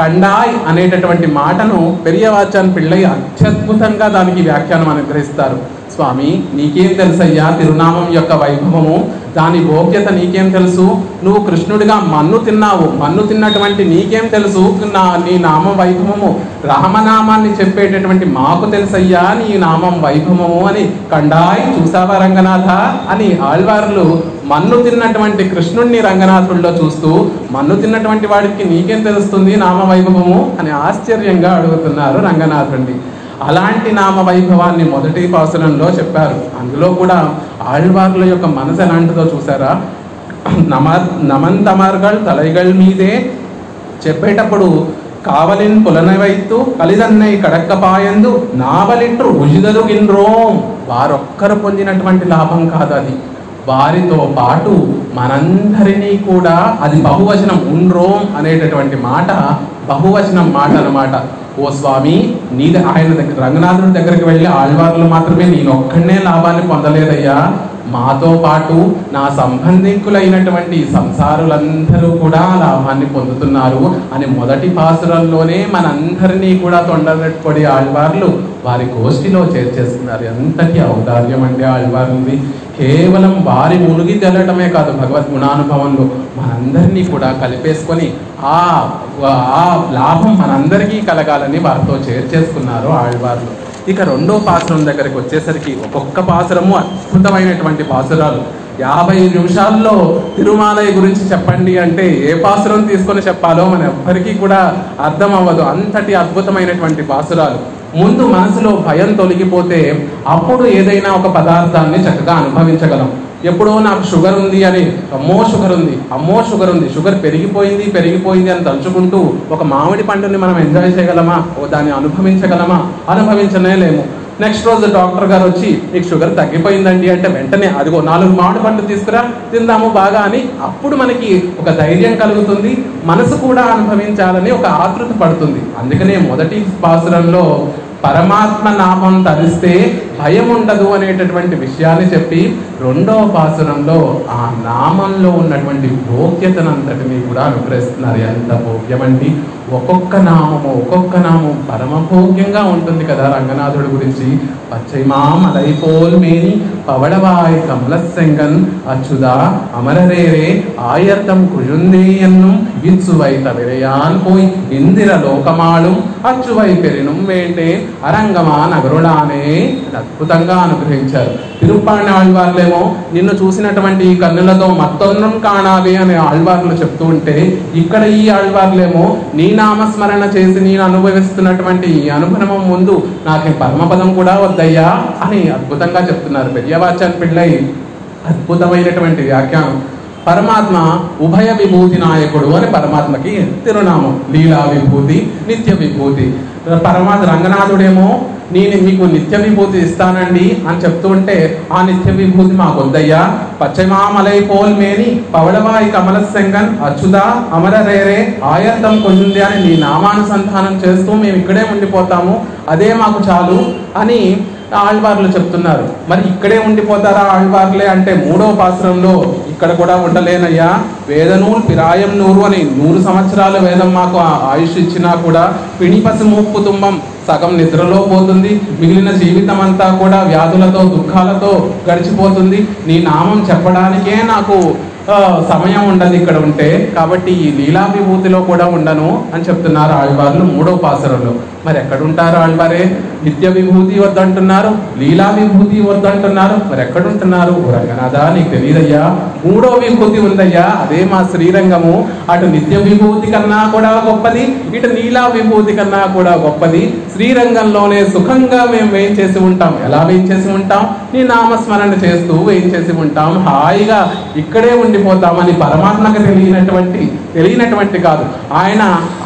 కండాయ్ అనేటటువంటి మాటను పెరియవాచాన్ పిళ్ళై అత్యద్భుతంగా దానికి వ్యాఖ్యానం అనుగ్రహిస్తారు. స్వామి, నీకేం తెలుసయ్యా తిరునామం యొక్క వైభవము, దాని భోగ్యత నీకేం తెలుసు? నువ్వు కృష్ణుడిగా మన్ను తిన్నావు, మన్ను తిన్నటువంటి నీకేం తెలుసు నీ నామం వైభవము? రామనామాన్ని చెప్పేటటువంటి మాకు తెలుసయ్యా నీ నామం వైభవము అని కండాయ్ చూసావా రంగనాథ అని ఆళ్వార్లు మన్ను తిన్నటువంటి కృష్ణుడిని రంగనాథుల్లో చూస్తూ, మన్ను తిన్నటువంటి వాడికి నీకేం తెలుస్తుంది నామ వైభవము అని ఆశ్చర్యంగా అడుగుతున్నారు రంగనాథుడిని. అలాంటి నామ వైభవాన్ని మొదటి పాసురంలో చెప్పారు. అందులో కూడా ఆళ్వార్ల యొక్క మనసు ఎలాంటిదో చూసారా? నమంతమర్గల్ తలైగల్ మీదే చెప్పేటప్పుడు కావలిన్ పులనవైత్తు కలిదన్నై కడక్కపాయందు నావలిట్టు ఉజిదలు గిన్రోం. వారొక్కరు పొందినటువంటి లాభం కాదు అది, వారితో పాటు మనందరినీ కూడా, అది బహువచనం, ఉన్రోం అనేటటువంటి మాట బహువచనం మాట అన్నమాట. ఓ స్వామి, ఆయన దగ్గర రంగనాథుడి దగ్గరికి వెళ్ళి ఆళ్వార్లు మాత్రమే నేనొక్కడనే లాభాన్ని పొందలేదయ్యా, మాతో పాటు నా సంబంధికులైనటువంటి సంసారులందరూ కూడా లాభాన్ని పొందుతున్నారు అని మొదటి పాసురంలోనే మనందరినీ కూడా తొండగొడి ఆళ్వార్లు వారి గోష్ఠిలో చేర్చేస్తున్నారు. ఎంతటి ఔదార్యం అంటే ఆళ్వార్లది. కేవలం వారి మునిగి తెల్లటమే కాదు, భగవద్ గుణానుభవంలో మనందరినీ కూడా కలిపేసుకొని ఆ లాభం మనందరికీ కలగాలని వారితో చేర్చేసుకున్నారు ఆళ్వార్లు. ఇక రెండో పాసురం దగ్గరికి వచ్చేసరికి ఒక్కొక్క పాసురము అద్భుతమైనటువంటి పాసురాలు. 50 నిమిషాల్లో తిరుమాలయ గురించి చెప్పండి అంటే ఏ పాసురం తీసుకొని చెప్పాలో మన ఎవ్వరికీ కూడా అర్థం అవ్వదు, అంతటి అద్భుతమైనటువంటి పాసురాలు. ముందు మనసులో భయం తొలగిపోతే అప్పుడు ఏదైనా ఒక పదార్థాన్ని చక్కగా అనుభవించగలం. ఎప్పుడో నాకు షుగర్ ఉంది అని, అమ్మో షుగర్ ఉంది, అమ్మో షుగర్ ఉంది, షుగర్ పెరిగిపోయింది అని తలుచుకుంటూ ఒక మామిడి పండుని మనం ఎంజాయ్ చేయగలమా? దాన్ని అనుభవించగలమా? అనుభవించనే లేము. నెక్స్ట్ రోజు డాక్టర్ గారు వచ్చి నీకు షుగర్ తగ్గిపోయిందండి అంటే వెంటనే అదిగో 4 మామిడి పండ్లు తీసుకురా తిందాము బాగా అని అప్పుడు మనకి ఒక ధైర్యం కలుగుతుంది, మనసు కూడా అనుభవించాలని ఒక ఆతృత పడుతుంది. అందుకనే మొదటి పాసురంలో పరమాత్మ నామం తరిస్తే భయం ఉండదు అనేటటువంటి విషయాన్ని చెప్పి రెండవ పాసురంలో ఆ నామంలో ఉన్నటువంటి భోగ్యతనంతటిని కూడా అనుగ్రహిస్తున్నారు. ఎంత భోగ్యమండి! ఒక్కొక్క నామం పరమభోగ్యంగా ఉంటుంది కదా రంగనాథుడి గురించి. పచ్చైమామలైపోల్ మేని పవళవాయ్ కమలసెంగన్ అచ్చుదా అమరరేరే ఆయర్థం కుజుందేయన్నం ఇచ్చువై తవిరయాన్ పోయి ఇందిర లోకమాళం అచ్చువై పెరినం వేంటే అరంగమా నగరుడానే అద్భుతంగా అనుగ్రహించారు. తిరుప్పాణి ఆళ్వార్లేమో నిన్ను చూసినటువంటి ఈ కన్నులతో మత్తొన్నం కాణావే అనే ఆళ్వార్లు చెప్తూ ఉంటే, ఇక్కడ ఈ ఆళ్వార్లేమో నీ నామస్మరణ చేసి నేను అనుభవిస్తున్నటువంటి ఈ అనుభవం ముందు నాకు పరమపదం కూడా వద్దయ్యా అని అద్భుతంగా చెప్తున్నారు. పెరియవాచాన్ పిళ్ళై అద్భుతమైనటువంటి వ్యాఖ్యానం. పరమాత్మ ఉభయ విభూతి నాయకుడు అని పరమాత్మకి తిరునామం. లీలా విభూతి, నిత్య విభూతి. పరమాత్మ రంగనాథుడేమో నేను మీకు నిత్య విభూతి ఇస్తానండి అని చెప్తూ ఉంటే ఆ నిత్య విభూతి మాకు వద్దయ్యా, పచ్చమామలై పోల్ మేని పవళవాయి కమలసెంగన్ అచ్చుదా అమర రేరే ఆయర్థం కొంది అని నీ నామానుసంధానం చేస్తూ మేము ఇక్కడే ఉండిపోతాము, అదే మాకు చాలు అని ఆళ్వార్లు చెప్తున్నారు. మరి ఇక్కడే ఉండిపోతారా ఆళ్వార్లే అంటే మూడవ పాసురంలో ఇక్కడ కూడా ఉండలేనయ్యా, వేదనూల్ పిరాయం నూరు అని 100 సంవత్సరాల వేదం మాకు ఆయుష్ ఇచ్చినా కూడా పిణిపసి మూపు తుంబం సగం నిద్రలో పోతుంది, మిగిలిన జీవితం అంతా కూడా వ్యాధులతో దుఃఖాలతో గడిచిపోతుంది, నీ నామం చెప్పడానికే నాకు సమయం ఉండదు ఇక్కడ ఉంటే, కాబట్టి ఈ లీలా విభూతిలో కూడా ఉండను అని చెప్తున్నారు ఆళ్వార్లు మూడవ పాసురంలో. మరి ఎక్కడుంటారు ఆళ్వారే? నిత్య విభూతి వద్దంటున్నారు, లీలా విభూతి వద్దంటున్నారు, మరి ఎక్కడుంటున్నారు? రంగనాథ నీకు తెలియదయ్యా, 3వ విభూతి ఉందయ్యా, అదే మా శ్రీరంగము. అటు నిత్య విభూతి కన్నా కూడా గొప్పది, ఇటు లీలా విభూతి కన్నా కూడా గొప్పది. శ్రీరంగంలోనే సుఖంగా మేము వేయించేసి ఉంటాం. ఎలా వేయించేసి ఉంటాం? నీ నామస్మరణ చేస్తూ వేయించేసి ఉంటాం. హాయిగా ఇక్కడే ఉండిపోతామని పరమాత్మకు తెలియనటువంటి కాదు, ఆయన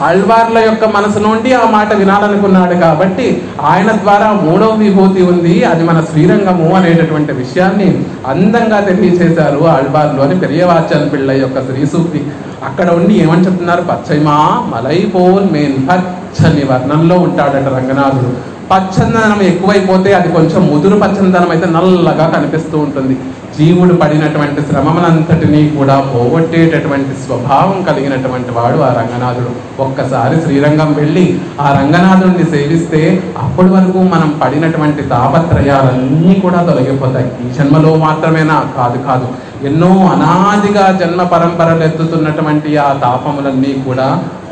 ఆళ్వార్ల యొక్క మనసు నుండి ఆ మాట వినాలనుకున్నాడు కాబట్టి ఆయన ద్వారా 3వ విభూతి ఉంది, అది మన శ్రీరంగము అనేటటువంటి విషయాన్ని అందంగా తెలియచేశారు ఆళ్వార్లు అని పెరియవాచన్ పిళ్ళ యొక్క శ్రీ సూక్తి. అక్కడ ఉండి ఏమని చెప్తున్నారు? పచ్చైమా మలైపోల్ మేన్, పచ్చని వర్ణంలో ఉంటాడట రంగనాథుడు. పచ్చందనం ఎక్కువైపోతే అది కొంచెం ముదురు పచ్చందనం అయితే నల్లగా కనిపిస్తూ ఉంటుంది. జీవుడు పడినటువంటి శ్రమనంతటినీ కూడా పోగొట్టేటటువంటి స్వభావం కలిగినటువంటి వాడు ఆ రంగనాథుడు. ఒక్కసారి శ్రీరంగం వెళ్ళి ఆ రంగనాథుడిని సేవిస్తే అప్పటి వరకు మనం పడినటువంటి తాపత్రయాలన్నీ కూడా తొలగిపోతాయి. ఈ జన్మలో మాత్రమేనా? కాదు, ఎన్నో అనాదిగా జన్మ పరంపరలు ఎత్తుతున్నటువంటి ఆ తాపములన్నీ కూడా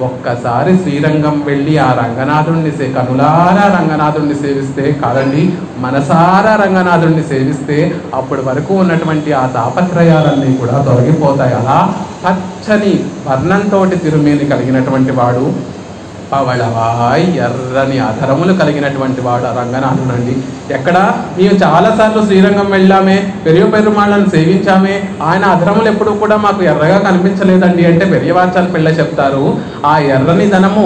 ఒక్కసారి శ్రీరంగం వెళ్ళి ఆ రంగనాథుడిని కనులారా రంగనాథుడిని సేవిస్తే, కాదండి మనసారా రంగనాథుడిని సేవిస్తే అప్పటి వరకు ఉన్నటువంటి ఆ తాపత్రయాలన్నీ కూడా తొలగిపోతాయి. అలా పచ్చని వర్ణంతో తిరుమేని కలిగినటువంటి వాడు, పవళవాయ్ ఎర్రని అధరములు కలిగినటువంటి వాడు రంగనాథుడండి. ఎక్కడ మేము చాలాసార్లు శ్రీరంగం వెళ్ళామే, పెరుమాళ్ళను సేవించామే, ఆయన అధరములు ఎప్పుడు కూడా మాకు ఎర్రగా కనిపించలేదండి అంటే పెరియవాచన్ పిళ్ళ చెప్తారు, ఆ ఎర్రని ధనము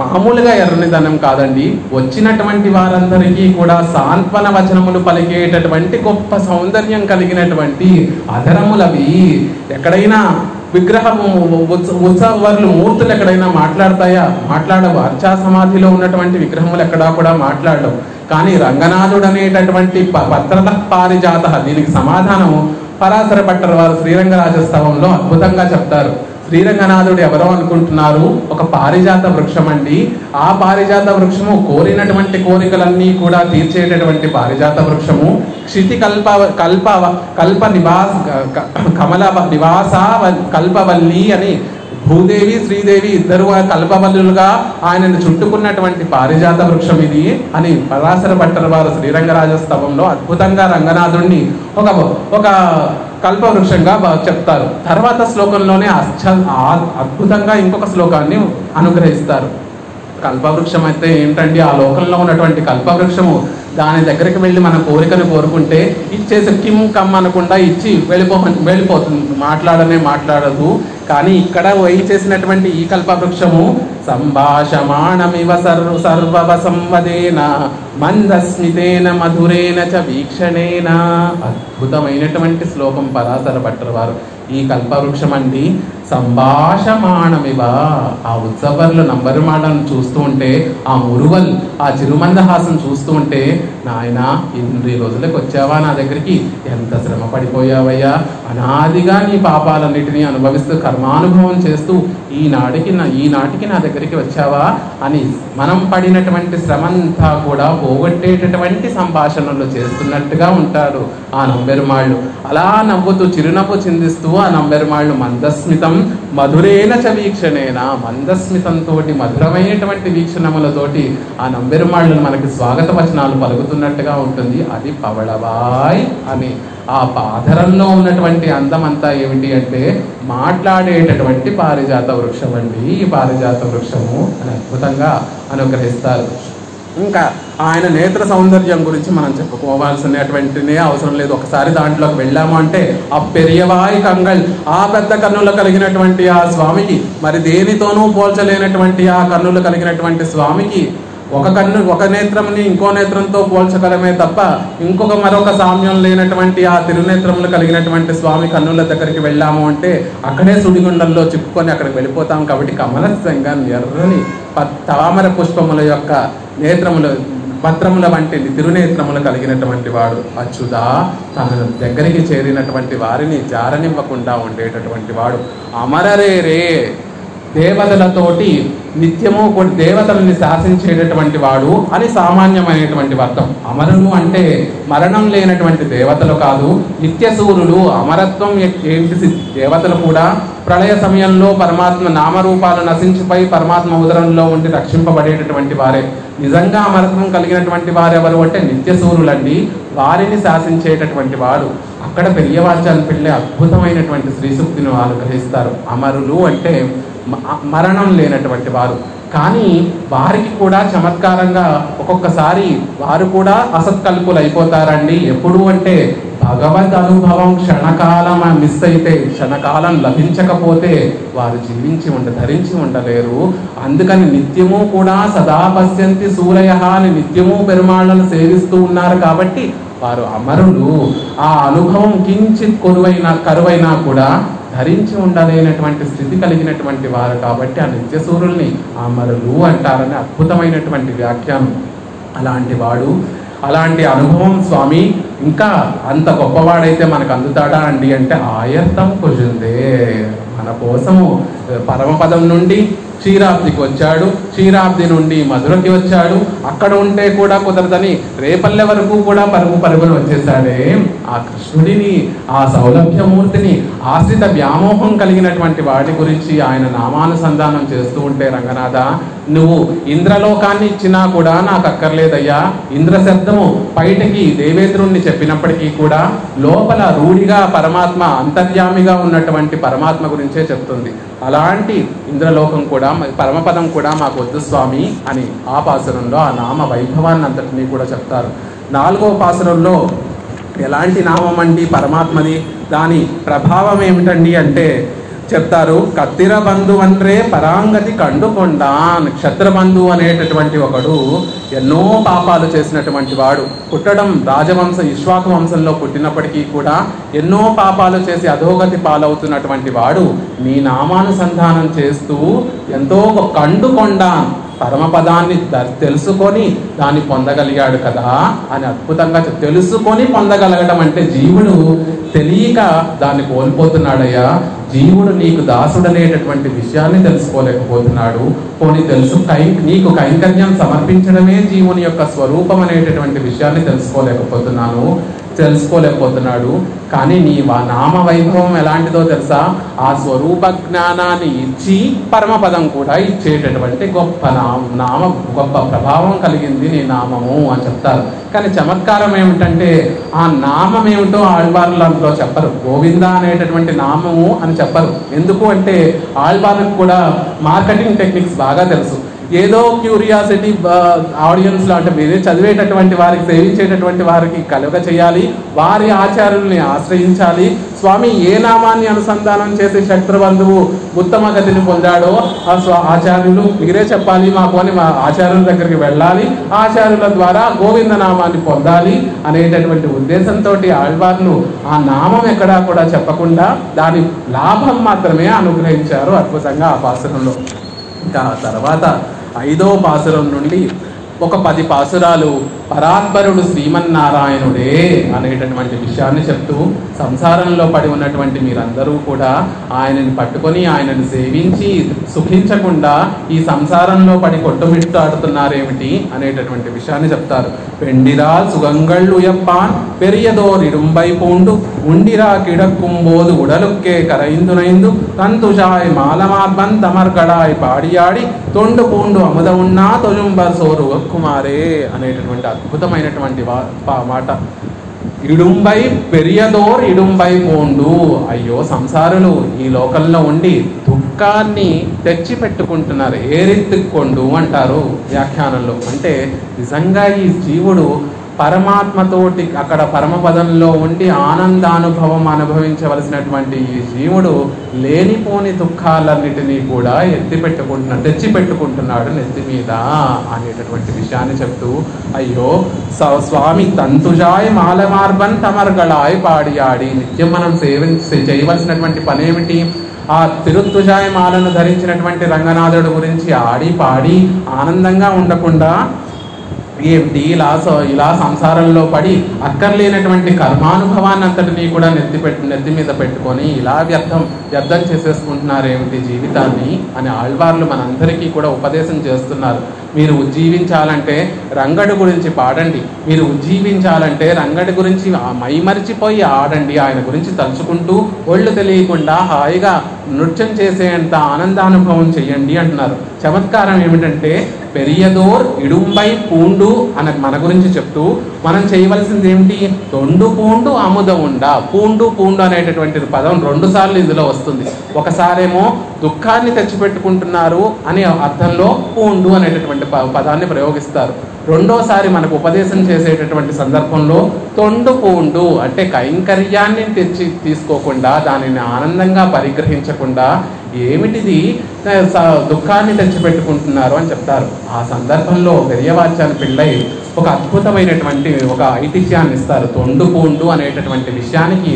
మామూలుగా ఎర్రని ధనం కాదండి, వచ్చినటువంటి వారందరికీ కూడా సాంత్వన వచనములు పలికేటటువంటి గొప్ప సౌందర్యం కలిగినటువంటి అధరములవి. ఎక్కడైనా విగ్రహము ఉత్సవాలు మూర్తులు ఎక్కడైనా మాట్లాడవు. అర్చా సమాధిలో ఉన్నటువంటి విగ్రహములు ఎక్కడా కూడా మాట్లాడవు. కానీ రంగనాథుడు అనేటటువంటి పత్రత పారిజాత, దీనికి సమాధానము పరాశర భట్టర్ వారు శ్రీరంగరాజస్తవంలో అద్భుతంగా చెప్తారు. శ్రీరంగనాథుడు ఎవరో అనుకుంటున్నారు? ఒక పారిజాత వృక్షం అండి. ఆ పారిజాత వృక్షము కోరినటువంటి కోరికలన్నీ కూడా తీర్చేటటువంటి పారిజాత వృక్షము. క్షితి కల్ప నివాస కమల నివాస కల్పవల్లి అని భూదేవి శ్రీదేవి ఇద్దరు కల్పవల్లులుగా ఆయనను చుట్టుకున్నటువంటి పారిజాత వృక్షం ఇది అని పరాశర భట్టర్ వారు శ్రీరంగరాజస్తవంలో అద్భుతంగా రంగనాథుడిని ఒక కల్పవృక్షంగా చెప్తారు. తర్వాత శ్లోకంలోనే అద్భుతంగా ఇంకొక శ్లోకాన్ని అనుగ్రహిస్తారు. కల్పవృక్షం అయితే ఏంటండి? ఆ లోకంలో ఉన్నటువంటి కల్పవృక్షము, దాని దగ్గరికి వెళ్ళి మన కోరికను కోరుకుంటే ఇచ్చేసి కిమ్ కమ్ అనకుండా ఇచ్చి వెళ్ళిపోతుంది, మాట్లాడదు. కానీ ఇక్కడ చేసినటువంటి ఈ కల్పవృక్షము సంభాషమాణమివ సర్వవసంవదేన మందస్మితేన మధురేన చ వీక్షణేన. అద్భుతమైనటువంటి శ్లోకం పరాశర భట్టర్ వారు. ఈ కల్పవృక్షం అండి సంభాషమాణమివ, ఆ ఉత్సవర్లు నంబరుమాడను చూస్తూ ఉంటే, ఆ మురువల్ ఆ చిరుమందహాసం చూస్తూ ఉంటే, నాయన ఇన్ని రోజులకు వచ్చావా నా దగ్గరికి, ఎంత శ్రమ పడిపోయావయ్యా, అనాదిగా నీ పాపాలన్నిటినీ అనుభవిస్తూ కర్మానుభవం చేస్తూ ఈనాటికి నా దగ్గరికి వచ్చావా అని మనం పడినటువంటి శ్రమంతా కూడా పోగొట్టేటటువంటి సంభాషణలు చేస్తున్నట్టుగా ఉంటాడు ఆ నంబెరుమాళ్ళు. అలా నవ్వుతూ చిరునవ్వు చిందిస్తూ ఆ నంబెరుమాళ్ళు మందస్మితం మధురేన చ వీక్షణేన, మందస్మితంతో మధురమైనటువంటి వీక్షణములతోటి ఆ నంబెరుమాళ్ళను మనకి స్వాగత వచనాలు పలుకుతున్నట్టుగా ఉంటుంది. అది పవళవాయ్ అని. ఆ పాదరంలో ఉన్నటువంటి అందమంతా ఏమిటి అంటే మాట్లాడేటటువంటి పారిజాత వృక్షం అండి ఈ పారిజాత వృక్షము అని అద్భుతంగా అనుగ్రహిస్తారు. ఇంకా ఆయన నేత్ర సౌందర్యం గురించి మనం చెప్పుకోవాల్సినటువంటినే అవసరం లేదు. ఒకసారి దాంట్లోకి వెళ్ళాము అంటే ఆ పెరియవాయి కంగళ్, ఆ పెద్ద కన్నులు కలిగినటువంటి ఆ స్వామికి, మరి దేనితోనూ పోల్చలేనటువంటి ఆ కన్నులు కలిగినటువంటి స్వామికి ఒక నేత్రంని ఇంకో నేత్రంతో పోల్చగలమే తప్ప మరొక సామ్యం లేనటువంటి ఆ తిరునేత్రములు కలిగినటువంటి స్వామి కన్నుల దగ్గరికి వెళ్ళాము అంటే అక్కడే సుడిగుండంలో చిక్కుకొని అక్కడికి వెళ్ళిపోతాం. కాబట్టి కమలస్యంగా ఎర్రని తామర పుష్పముల యొక్క నేత్రములు పత్రముల వంటి తిరునేత్రములు కలిగినటువంటి వాడు అచ్యుత, తన దగ్గరికి చేరినటువంటి వారిని జారనివ్వకుండా ఉండేటటువంటి వాడు. అమరరే రే దేవతలతోటి నిత్యము దేవతలని శాసించేటటువంటి వాడు అని సామాన్యమైనటువంటి అర్థం. అమరులు అంటే మరణం లేనటువంటి దేవతలు కాదు, నిత్యసూరులు. అమరత్వం ఏంటి? దేవతలు కూడా ప్రళయ సమయంలో పరమాత్మ నామరూపాలు నశించిపోయి పరమాత్మ ఉదరంలో ఉండి రక్షింపబడేటటువంటి వారే. నిజంగా అమరత్వం కలిగినటువంటి వారెవరు అంటే నిత్యసూరులండి. వారిని శాసించేటటువంటి వాడు. అక్కడ పెరియవాచార్య పిళ్ళై అద్భుతమైనటువంటి శ్రీసూక్తిని వాళ్ళు గ్రహిస్తారు. అమరులు అంటే మరణం లేనటువంటి వారు. కానీ వారికి కూడా చమత్కారంగా ఒక్కొక్కసారి వారు కూడా అసత్కల్పులు అయిపోతారండి. ఎప్పుడు అంటే భగవద్ అనుభవం క్షణకాలం మిస్ అయితే, క్షణకాలం లభించకపోతే వారు ధరించి ఉండలేరు. అందుకని నిత్యము కూడా సదా పశ్యంతి సూరయ అని నిత్యము పెరుమాళ్ళను సేవిస్తూ ఉన్నారు కాబట్టి వారు అమరులు. ఆ అనుభవం కించిత్ కరువైనా కూడా ధరించి ఉండలేనటువంటి స్థితి కలిగినటువంటి వారు కాబట్టి ఆ నిత్యసూరుల్ని అమరులు అంటారని అద్భుతమైనటువంటి వ్యాఖ్యానం. అలాంటి వాడు, అలాంటి అనుభవం స్వామి ఇంకా అంత గొప్పవాడైతే మనకు అందుతాడా అండి అంటే ఆయర్థం కుజుందే. మన కోసము పరమపదం నుండి క్షీరాబ్దికి వచ్చాడు, క్షీరాబ్ది నుండి మధురకి వచ్చాడు. అక్కడ ఉంటే కూడా కుదరదని రేపల్లె వరకు కూడా పరుగులు వచ్చేసాడే. ఆ కృష్ణుడిని, ఆ సౌలభ్యమూర్తిని, ఆశ్రిత వ్యామోహం కలిగినటువంటి వాటి గురించి ఆయన నామానుసంధానం చేస్తూ ఉంటే, రంగనాథ నువ్వు ఇంద్రలోకాన్ని ఇచ్చినా కూడా నాకు అక్కర్లేదయ్యా. ఇంద్ర శబ్దము బయటికి దేవేంద్రుణ్ణి చెప్పినప్పటికీ కూడా లోపల రూఢిగా పరమాత్మ అంతర్యామిగా ఉన్నటువంటి పరమాత్మ గురించే చెప్తుంది. అలాంటి ఇంద్రలోకం కూడా పరమపదం కూడా మాకు వద్దు స్వామి అని ఆ పాసురంలో ఆ నామ వైభవాన్ని అంతటినీ కూడా చెప్తారు. 4వ పాసురంలో ఎలాంటి నామం అండి పరమాత్మది, దాని ప్రభావం ఏమిటండి అంటే చెప్తారు. కత్తిర బంధువన్రే పరాంగతి కండుకొండాన్. క్షత్రబంధు అనేటటువంటి ఒకడు ఎన్నో పాపాలు చేసినటువంటి వాడు. పుట్టడం ఇక్ష్వాకు వంశంలో పుట్టినప్పటికీ కూడా ఎన్నో పాపాలు చేసి అధోగతి పాలవుతున్నటువంటి వాడు నీ నామానుసంధానం చేస్తూ ఎంతో కండుకొండాన్ పరమపదాన్ని తెలుసుకొని దాన్ని పొందగలిగాడు కదా అని అద్భుతంగా తెలుసుకొని పొందగలగడం అంటే జీవుడు తెలియక దాన్ని కోల్పోతున్నాడయ్యా. జీవుడు నీకు దాసుడనేటటువంటి విషయాన్ని తెలుసుకోలేకపోతున్నాడు. పోనీ నీకు కైంకర్యం సమర్పించడమే జీవుని యొక్క స్వరూపం అనేటటువంటి విషయాన్ని తెలుసుకోలేకపోతున్నాడు. కానీ నీ నామ వైభవం ఎలాంటిదో తెలుసా? ఆ స్వరూప జ్ఞానాన్ని ఇచ్చి పరమపదం కూడా ఇచ్చేటటువంటి గొప్ప గొప్ప ప్రభావం కలిగింది నీ నామము అని చెప్తారు. కానీ చమత్కారం ఏమిటంటే ఆ నామం ఏమిటో ఆళ్వార్లలో చెప్పరు. గోవింద అనేటటువంటి నామము అని చెప్పరు. ఎందుకు అంటే ఆళ్వార్లకు కూడా మార్కెటింగ్ టెక్నిక్స్ బాగా తెలుసు. ఏదో క్యూరియాసిటీ ఆడియన్స్లో అంటే మీరే చదివేటటువంటి వారికి, సేవించేటటువంటి వారికి కలుగ చేయాలి, వారి ఆచార్యుల్ని ఆశ్రయించాలి. స్వామి ఏ నామాన్ని అనుసంధానం చేసి శత్రుబంధువు ఉత్తమ గతిని పొందాడో ఆ ఆచార్యులు మీరే చెప్పాలి మాకు అని మా ఆచార్యుల దగ్గరికి వెళ్ళాలి, ఆచార్యుల ద్వారా గోవింద నామాన్ని పొందాలి అనేటటువంటి ఉద్దేశంతో ఆళ్వార్లు ఆ నామం ఎక్కడా కూడా చెప్పకుండా దాని లాభం మాత్రమే అనుగ్రహించారు అద్భుతంగా ఆ పాసురంలో. ఇంకా తర్వాత 5వ పాసురం నుండి ఒక 10 పాసురాలు పరాత్పరుడు శ్రీమన్నారాయణుడే అనేటటువంటి విషయాన్ని చెప్తూ సంసారంలో పడి ఉన్నటువంటి మీరందరూ కూడా ఆయనని పట్టుకొని ఆయనని సేవించి సుఖించకుండా ఈ సంసారంలో పడి కొట్టుమిట్టాడుతున్నారేమిటి అనేటటువంటి విషయాన్ని చెప్తారు. పెండిరా సుగంగళ్ళు ఎప్పాన్ పెరియదోర్ ఇడుంబై పూండు ఉండిరా కిడక్కుம்போదు ఉడలుక్కే కరైందునైందు తంతుషాయ్ మాలమార్బన్ తమర్గడాయ్ పాడియాడి తొండు పూండు అముద ఉన్నా తొలుంబర్ సోరు కుమారే అనేటటువంటి అద్భుతమైనటువంటి మాట. ఇడుంబై పెరియదోర్ ఇడుంబై పోండు. అయ్యో సంసారులు ఈ లోకంలో ఉండి దుఃఖాన్ని తెచ్చి పెట్టుకుంటున్నారు. ఏరెత్తుకొండు అంటారు వ్యాఖ్యానంలో. అంటే నిజంగా ఈ జీవుడు పరమాత్మతోటి అక్కడ పరమపదంలో ఉండి ఆనందానుభవం అనుభవించవలసినటువంటి ఈ జీవుడు లేనిపోని దుఃఖాలన్నిటినీ కూడా తెచ్చి పెట్టుకుంటున్నాడు నెత్తి మీద అనేటటువంటి విషయాన్ని చెప్తూ అయ్యో స్వామి తంతుజాయ్ మాలమార్బన్ తమర్గళాయ్ పాడియాడి. నిత్యం మనం చేయవలసినటువంటి పనేమిటి? ఆ తిరుత్తుజాయ్ మాలను ధరించినటువంటి రంగనాథుడు గురించి ఆడి పాడి ఆనందంగా ఉండకుండా ఏమిటి ఇలా సంసారంలో పడి అక్కర్లేనటువంటి కర్మానుభవాన్ని అంతటినీ కూడా నెత్తి మీద పెట్టుకొని ఇలా వ్యర్థం చేసేసుకుంటున్నారేమిటి జీవితాన్ని అని ఆళ్వార్లు మనందరికీ కూడా ఉపదేశం చేస్తున్నారు. మీరు ఉజ్జీవించాలంటే రంగడు గురించి పాడండి, మీరు ఉజ్జీవించాలంటే రంగడి గురించి మైమరిచిపోయి ఆడండి, ఆయన గురించి తలుచుకుంటూ ఒళ్ళు తెలియకుండా హాయిగా నృత్యం చేసేంత ఆనందానుభవం చెయ్యండి అంటున్నారు. చమత్కారం ఏమిటంటే పెరియదోర్ ఇడుంబై పూండు అని మన గురించి చెప్తూ మనం చేయవలసింది ఏమిటి? తొండు పూండు అముద ఉండ. పూండు అనేటటువంటి పదం 2 సార్లు ఇందులో వస్తుంది. ఒకసారేమో దుఃఖాన్ని తెచ్చిపెట్టుకుంటున్నారు అనే అర్థంలో పూండు అనేటటువంటి పదాన్ని ప్రయోగిస్తారు. రెండోసారి మనకు ఉపదేశం చేసేటటువంటి సందర్భంలో తొండు పూండు అంటే కైంకర్యాన్ని తీసుకోకుండా దానిని ఆనందంగా పరిగ్రహించకుండా ఏమిటిది దుఃఖాన్ని తెచ్చిపెట్టుకుంటున్నారు అని చెప్తారు. ఆ సందర్భంలో పెరియవాచ్యాన్ని పిళ్ళై ఒక అద్భుతమైనటువంటి ఒక ఐతిహ్యాన్ని ఇస్తారు. తొండు పూండు అనేటటువంటి విషయానికి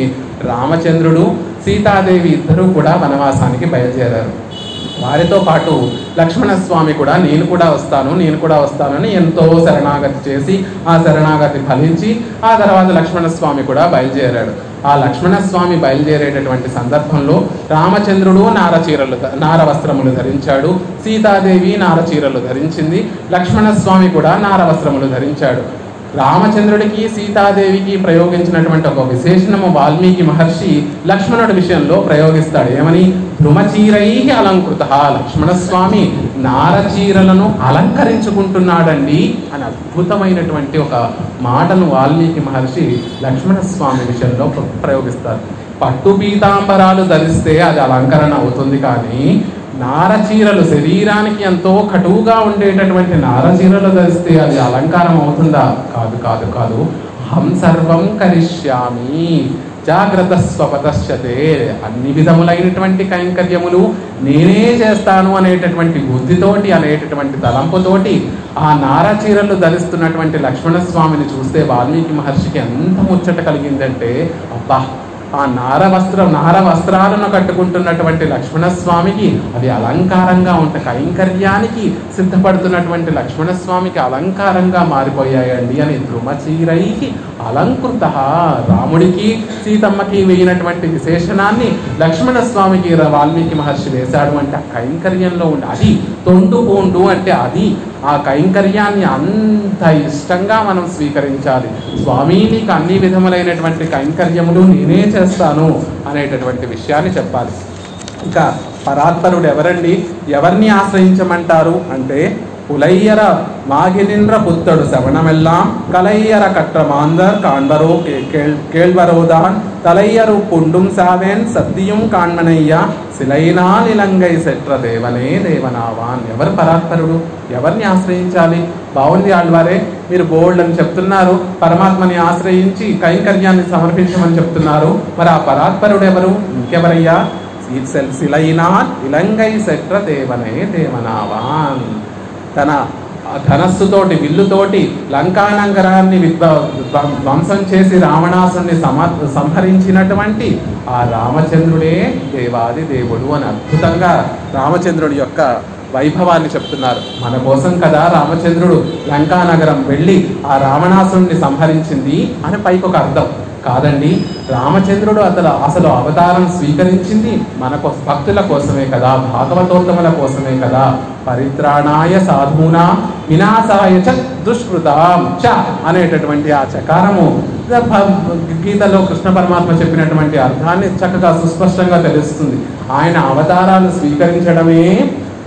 రామచంద్రుడు సీతాదేవి ఇద్దరూ కూడా వనవాసానికి బయలుదేరారు. వారితో పాటు లక్ష్మణస్వామి కూడా నేను కూడా వస్తానని ఎంతో శరణాగతి చేసి ఆ శరణాగతి ఫలించి ఆ తర్వాత లక్ష్మణస్వామి కూడా బయలుదేరాడు. ఆ లక్ష్మణస్వామి బయలుదేరేటటువంటి సందర్భంలో రామచంద్రుడు నార వస్త్రములు ధరించాడు, సీతాదేవి నార చీరలు ధరించింది, లక్ష్మణస్వామి కూడా నార వస్త్రములు ధరించాడు. రామచంద్రుడికి సీతాదేవికి ప్రయోగించినటువంటి ఒక విశేషణము వాల్మీకి మహర్షి లక్ష్మణుడి విషయంలో ప్రయోగిస్తాడు. ఏమని? ధృమచీరై అలంకృత. లక్ష్మణస్వామి నారచీరలను అలంకరించుకుంటున్నాడండి అని అద్భుతమైనటువంటి ఒక మాటను వాల్మీకి మహర్షి లక్ష్మణస్వామి విషయంలో ప్రయోగిస్తారు. పట్టు పీతాంబరాలు ధరిస్తే అది అలంకరణ అవుతుంది, కానీ నారచీరలు శరీరానికి ఎంతో కటువుగా ఉండేటటువంటి నారచీరలు ధరిస్తే అది అలంకారం అవుతుందా? కాదు. హం సర్వం కరిష్యామి జాగ్రత్త స్వపతశ్చతే. అన్ని విధములైనటువంటి కైంకర్యములు నేనే చేస్తాను అనేటటువంటి బుద్ధితోటి అనేటటువంటి తలంపుతోటి ఆ నారచీరలు ధరిస్తున్నటువంటి లక్ష్మణస్వామిని చూస్తే వాల్మీకి మహర్షికి ఎంత ముచ్చట కలిగిందంటే, అబ్బా ఆ నార వస్త్రాలను కట్టుకుంటున్నటువంటి లక్ష్మణస్వామికి అవి అలంకారంగా కైంకర్యానికి సిద్ధపడుతున్నటువంటి లక్ష్మణస్వామికి అలంకారంగా మారిపోయాయండి అని ధృమచీరైకి అలంకృత. రాముడికి సీతమ్మకి వేయినటువంటి విశేషణాన్ని లక్ష్మణస్వామికి వాల్మీకి మహర్షి వేశాడు అంటే ఆ కైంకర్యంలో ఉండి అది తొండు పూండు అంటే అది ఆ కైంకర్యాన్ని అంత ఇష్టంగా మనం స్వీకరించాలి. స్వామి నీకు అన్ని విధములైనటువంటి కైంకర్యములు నేనే చేస్తాను అనేటటువంటి విషయాన్ని చెప్పాలి. ఇక పరాత్పరుడు ఎవరండి? ఎవరిని ఆశ్రయించమంటారు అంటే పులయ్యర మాగినింద్ర పుత్తడు శవణమెల్లాం కలయ్యర కట్ర మాందర్ కాన్వరో కేళ్వరోదాన్ తలయ్యరు పుండుం సావేన్ సత్యం కాన్మనయ్య శిలైనా నిలంగై శెట్ర దేవనే దేవనావాన్. ఎవరు పరాత్పరుడు? ఎవరిని ఆశ్రయించాలి? బాగుంది ఆళ్వారే, మీరు గోల్డ్ అని చెప్తున్నారు, పరమాత్మని ఆశ్రయించి కైంకర్యాన్ని సమర్పించమని చెప్తున్నారు. మరి ఆ పరాత్పరుడు ఎవరు? ఇంకెవరయ్యా? శిలైనా ఇలంగై శెట్ర దేవనే దేవనావాన్. తన ధనస్సుతోటి విల్లుతోటి లంకానగరాన్ని ధ్వంసం చేసి రావణాసుని సంహరించినటువంటి ఆ రామచంద్రుడే దేవాది దేవుడు అని అద్భుతంగా రామచంద్రుడి యొక్క వైభవాన్ని చెప్తున్నారు. మన కోసం కదా రామచంద్రుడు లంకానగరం వెళ్ళి ఆ రావణాసుని సంహరించింది అని పైకి ఒక అర్థం కాదండి. రామచంద్రుడు అసలు అవతారం స్వీకరించింది మన భక్తుల కోసమే కదా, భాగవతోత్తముల కోసమే కదా. పరిత్రాణాయ సాధూనా వినాశాయ చ దుష్కృతాం చ అనేటటువంటి ఆ చకారము గీతలో కృష్ణ పరమాత్మ చెప్పినటువంటి అర్థాన్ని చక్కగా సుస్పష్టంగా తెలుస్తుంది. ఆయన అవతారాలు స్వీకరించడమే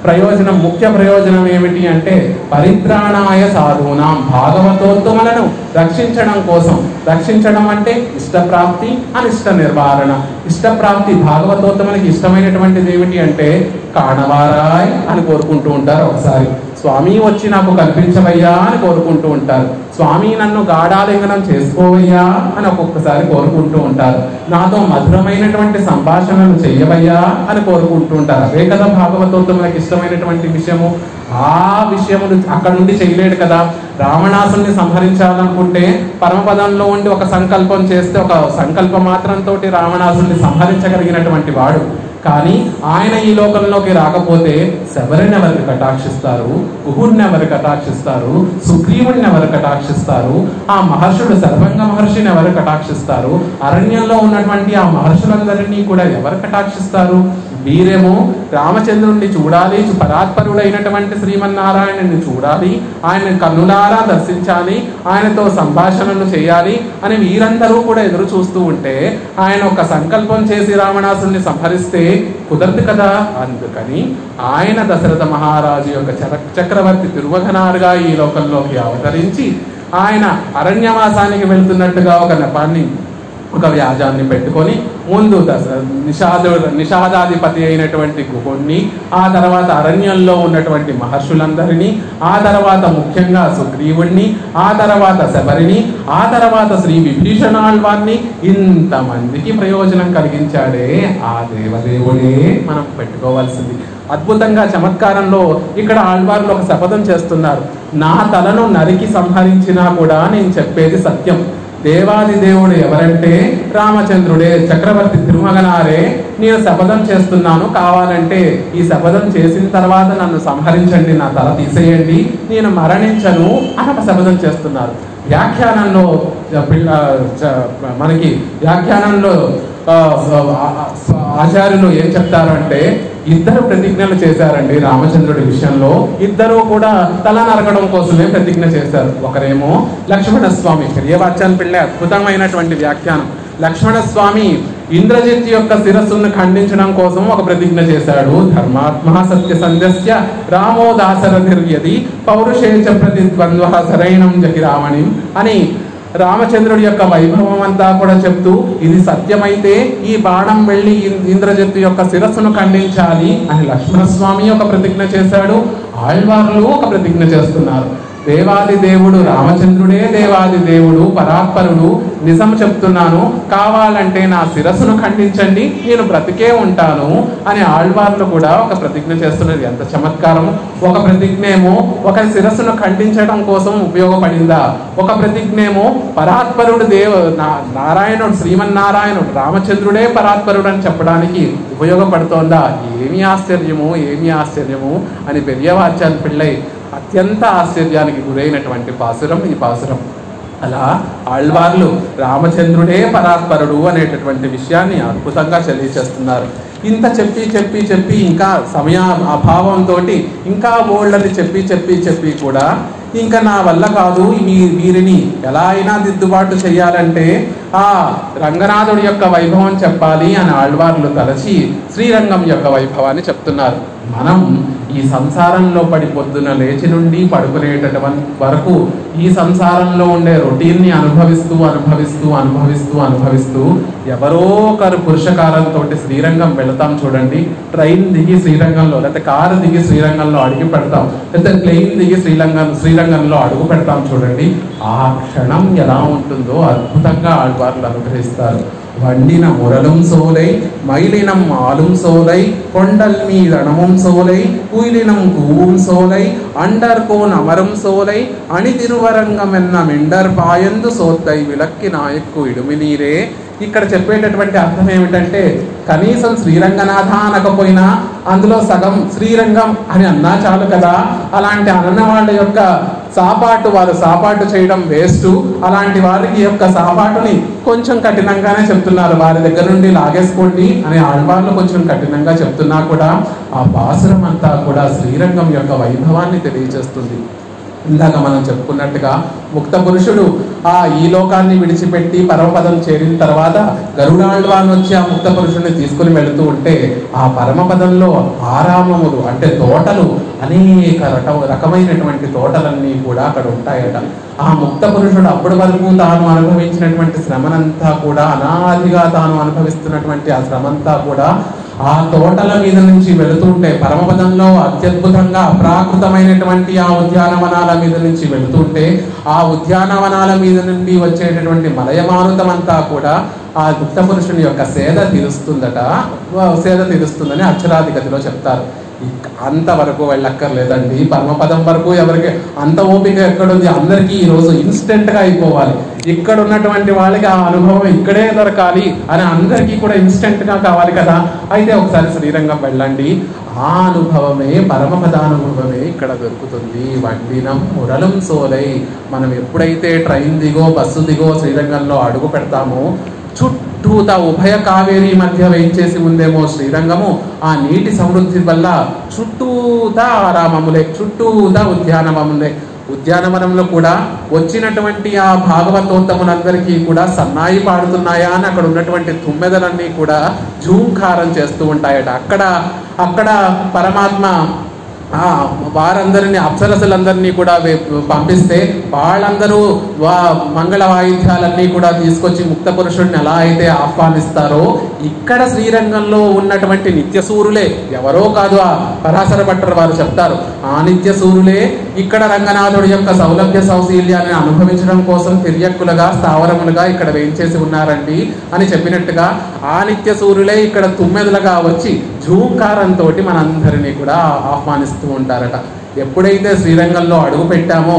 ప్రయోజనం. ముఖ్య ప్రయోజనం ఏమిటి అంటే పరిత్రాణాయ సాధూనాం, భాగవతోత్తములను రక్షించడం కోసం. రక్షించడం అంటే ఇష్టప్రాప్తి, అనిష్ట నిర్వారణ. ఇష్టప్రాప్తి, భాగవతోత్తములకి ఇష్టమైనటువంటిది ఏమిటి అంటే కాణవారాయ్ అని కోరుకుంటూ ఉంటారు. ఒకసారి స్వామి వచ్చి నాకు కల్పించవయ్యా అని కోరుకుంటూ ఉంటారు. స్వామి నన్ను గాఢాలింగనం చేసుకోవయ్యా అని ఒక్కొక్కసారి కోరుకుంటూ ఉంటారు. నాతో మధురమైనటువంటి సంభాషణలు చెయ్యవయ్యా అని కోరుకుంటూ ఉంటారు. అదే కదా భాగవతోత్తములకు ఇష్టమైనటువంటి విషయము. ఆ విషయములు అక్కడ నుండి చేయలేడు కదా. రావణాసుని సంహరించాలనుకుంటే పరమపదంలో ఉండి ఒక సంకల్పం చేస్తే ఒక సంకల్ప మాత్రంతో రావణాసుని సంహరించగలిగినటువంటి వాడు. కానీ ఆయన ఈ లోకంలోకి రాకపోతే శబరిని ఎవరికి కటాక్షిస్తారు, కుహుడిని ఎవరు కటాక్షిస్తారు, సుగ్రీవుడిని ఎవరు కటాక్షిస్తారు, ఆ మహర్షుడు సర్వంగ మహర్షిని ఎవరు కటాక్షిస్తారు, అరణ్యంలో ఉన్నటువంటి ఆ మహర్షులందరినీ కూడా ఎవరు కటాక్షిస్తారు? వీరేమో రామచంద్రుణ్ణి చూడాలి, పరాత్పరుడైనటువంటి శ్రీమన్నారాయణుని చూడాలి, ఆయన కన్నులారా దర్శించాలి, ఆయనతో సంభాషణలు చేయాలి అని వీరందరూ కూడా ఎదురు చూస్తూ ఉంటే ఆయన ఒక సంకల్పం చేసి రావణాసుని సంహరిస్తే కుదరదు కదా. అందుకని ఆయన దశరథ మహారాజు యొక్క చక్రవర్తి తిరువఘనారుగా ఈ లోకంలోకి అవతరించి ఆయన అరణ్యవాసానికి వెళ్తున్నట్టుగా ఒక నెపాన్ని, ఒక వ్యాజాన్ని పెట్టుకొని ముందు నిషాదాధిపతి అయినటువంటి గుహుణ్ణి, ఆ తర్వాత అరణ్యంలో ఉన్నటువంటి మహర్షులందరినీ, ఆ తర్వాత ముఖ్యంగా సుగ్రీవుణ్ణి, ఆ తర్వాత శబరిని, ఆ తర్వాత శ్రీ విభీషణాళ్వాన్ని, ఇంతమందికి ప్రయోజనం కలిగించాడే ఆ దేవదేవుడే మనం పెట్టుకోవాల్సింది. అద్భుతంగా చమత్కారంలో ఇక్కడ ఆళ్వార్లు ఒక శపథం చేస్తున్నారు. నా తలను నరికి సంహరించినా కూడా నేను చెప్పేది సత్యం. దేవాది దేవుడు ఎవరంటే రామచంద్రుడే, చక్రవర్తి తిరుమగనారే. నేను శపథం చేస్తున్నాను, కావాలంటే ఈ శపథం చేసిన తర్వాత నన్ను సంహరించండి, నా తల తీసేయండి, నేను మరణించను అని ఒక శపథం చేస్తున్నారు. వ్యాఖ్యానంలో మనకి వ్యాఖ్యానంలో ఆచార్యులు ఏం చెప్తారు అంటే, ఇద్దరు ప్రతిజ్ఞలు చేశారండి రామచంద్రుడి విషయంలో. ఇద్దరు కూడా తల నరకడం కోసమే ప్రతిజ్ఞ చేశారు. ఒకరేమో లక్ష్మణ స్వామి, పెరియవాచ్యాన్ పిళ్ళై అద్భుతమైనటువంటి వ్యాఖ్యానం. లక్ష్మణ స్వామి ఇంద్రజిత్ యొక్క శిరస్సును ఖండించడం కోసం ఒక ప్రతిజ్ఞ చేశాడు. ధర్మాత్మ సత్య సంధ్యస్య రామో దాశరథిర్యది పౌరుషేచ ప్రతిద్వంద్వ సరైనం జహిరామణిం అని రామచంద్రుడి యొక్క వైభవం అంతా కూడా చెప్తూ, ఇది సత్యమైతే ఈ బాణం వెళ్ళి ఇంద్రజిత్తు యొక్క శిరస్సును ఖండించాలి అని లక్ష్మణస్వామి ఒక ప్రతిజ్ఞ చేశాడు. ఆళ్వార్లు ఒక ప్రతిజ్ఞ చేస్తున్నారు. దేవాది దేవుడు రామచంద్రుడే దేవాది దేవుడు, పరాత్పరుడు, నిజం చెప్తున్నాను, కావాలంటే నా శిరస్సును ఖండించండి, నేను బ్రతికే ఉంటాను అని ఆళ్వార్లు కూడా ఒక ప్రతిజ్ఞ చేస్తున్నది. ఎంత చమత్కారము! ఒక ప్రతిజ్ఞేమో ఒక శిరస్సును ఖండించడం కోసం ఉపయోగపడిందా, ఒక ప్రతిజ్ఞేమో పరాత్పరుడు నారాయణుడు, శ్రీమన్నారాయణుడు రామచంద్రుడే పరాత్పరుడు అని చెప్పడానికి ఉపయోగపడుతోందా? ఏమి ఆశ్చర్యము, ఏమి ఆశ్చర్యము అని పెరియవాచ్యాన్ పిళ్ళై అత్యంత ఆశ్చర్యానికి గురైనటువంటి పాసురం ఈ పాసురం. అలా ఆళ్వార్లు రామచంద్రుడే పరాత్పరుడు అనేటటువంటి విషయాన్ని అద్భుతంగా తెలియచేస్తున్నారు. ఇంత చెప్పి చెప్పి చెప్పి ఇంకా సమయ అభావంతో ఇంకా బోల్డని చెప్పి చెప్పి చెప్పి కూడా ఇంకా నా వల్ల కాదు, వీరిని ఎలా అయినా దిద్దుబాటు చేయాలంటే ఆ రంగనాథుడి యొక్క వైభవం చెప్పాలి అని ఆళ్వార్లు తలచి శ్రీరంగం యొక్క వైభవాన్ని చెప్తున్నారు. మనం ఈ సంసారంలో పడి పొద్దున లేచి నుండి పడుకునేటటువంటి వరకు ఈ సంసారంలో ఉండే రొటీన్ని అనుభవిస్తూ అనుభవిస్తూ అనుభవిస్తూ అనుభవిస్తూ ఎవరో ఒకరు పురుషకారంతో శ్రీరంగం వెళతాం చూడండి. ట్రైన్ దిగి శ్రీరంగంలో, లేకపోతే కారు దిగి శ్రీరంగంలో అడుగు పెడతాం, లేకపోతే ప్లేన్ దిగి శ్రీరంగంలో అడుగు పెడతాం చూడండి. ఆ క్షణం ఎలా ఉంటుందో అద్భుతంగా ఆళ్వార్లు అనుగ్రహిస్తారు. வண்டின முரலும் சோலை மயிலினம் ஆளும் சோலை கொண்டல் மீதனமும் சோலை குயிலினம் கூவும் சோலை அண்டர்கோன் அமரும் சோலை அணி திருவరంగం ఎన్న మెండర్ పాయందు సోత్తై విలక్కి నాయక్కు ఇడుమి నీరే. ఇక్కడ చెప్పేటటువంటి అర్థం ఏమిటంటే, కనీసం శ్రీరంగనాథ అనకపోయినా అందులో సగం శ్రీరంగం అని అన్నా చాలు కదా. అలాంటి అన్న వాళ్ళ యొక్క సాపాటు, వారు సాపాటు చేయడం వేస్ట్. అలాంటి వారికి యొక్క సాపాటుని కొంచెం కఠినంగానే చెప్తున్నారు. వారి దగ్గర నుండి లాగేసుకోండి అని ఆళ్వార్లు కొంచెం కఠినంగా చెప్తున్నా కూడా ఆ పాసురం అంతా కూడా శ్రీరంగం యొక్క వైభవాన్ని తెలియజేస్తుంది. ఇందాక మనం చెప్పుకున్నట్టుగా ముక్త పురుషుడు ఈ లోకాన్ని విడిచిపెట్టి పరమపదం చేరిన తర్వాత గరుడాళ్వాన్ వచ్చి ఆ ముక్త పురుషుడిని తీసుకుని వెళుతూ ఉంటే ఆ పరమపదంలో ఆరామములు అంటే తోటలు, అనేక రకమైనటువంటి తోటలన్నీ కూడా అక్కడ ఉంటాయట. ఆ ముక్త పురుషుడు అప్పటి వరకు తాను అనుభవించినటువంటి శ్రమనంతా కూడా, అనాదిగా తాను అనుభవిస్తున్నటువంటి ఆ శ్రమంతా కూడా ఆ తోటల మీద నుంచి వెళుతుంటే, పరమపదంలో అత్యద్భుతంగా అప్రాకృతమైనటువంటి ఆ ఉద్యానవనాల మీద నుంచి వెళుతుంటే, ఆ ఉద్యానవనాల మీద నుండి వచ్చేటటువంటి మలయమారుతం అంతా కూడా ఆ గుప్త పురుషుని యొక్క సేద తీరుస్తుందని అక్షరాధిగతిలో చెప్తారు. అంతవరకు వెళ్ళక్కర్లేదండి. పరమపదం వరకు ఎవరికి అంత ఓపిక ఎక్కడుంది? అందరికీ ఈరోజు ఇన్స్టెంట్గా అయిపోవాలి. ఇక్కడ ఉన్నటువంటి వాళ్ళకి ఆ అనుభవం ఇక్కడే దొరకాలి అని అందరికీ కూడా ఇన్స్టెంట్గా కావాలి కదా. అయితే ఒకసారి శ్రీరంగం వెళ్ళండి, ఆ అనుభవమే పరమపదానుభవమే ఇక్కడ దొరుకుతుంది. వండినం మురళం సోలై. మనం ఎప్పుడైతే ట్రైన్ దిగో బస్సు దిగో శ్రీరంగంలో అడుగు పెడతామో చుట్టూతా ఉభయ కావేరీ మధ్య వేయించేసి ఉందేమో శ్రీరంగము. ఆ నీటి సమృద్ధి వల్ల చుట్టూతా ఆరామములే, చుట్టూతా ఉద్యానవములే. ఉద్యానవనంలో కూడా వచ్చినటువంటి ఆ భాగవతోత్తములందరికీ కూడా సన్నాయి పాడుతున్నాయా అని అక్కడ ఉన్నటువంటి తుమ్మెదలన్నీ కూడా ఝూంకారం చేస్తూ ఉంటాయట. అక్కడ పరమాత్మ వారందరినీ అప్సరసులందరినీ కూడా పంపిస్తే వాళ్ళందరూ మంగళ వాయిద్యాలన్నీ కూడా తీసుకొచ్చి ముక్త పురుషుడిని ఎలా అయితే ఆహ్వానిస్తారో ఇక్కడ శ్రీరంగంలో ఉన్నటువంటి నిత్యసూరులే, ఎవరో కాదు, ఆ పరాశర భట్టర్ వారు చెప్తారు, ఆ నిత్యసూరులే ఇక్కడ రంగనాథుడి యొక్క సౌలభ్య సౌశీల్యాన్ని అనుభవించడం కోసం తిర్యక్కులుగా స్థావరములుగా ఇక్కడ వేయించేసి ఉన్నారండి అని చెప్పినట్టుగా ఆ నిత్యసూరులే ఇక్కడ తుమ్మెదలుగా వచ్చి ఝూంకారంతో మనందరినీ కూడా ఆహ్వానిస్తూ ఉంటారట. ఎప్పుడైతే శ్రీరంగంలో అడుగు పెట్టామో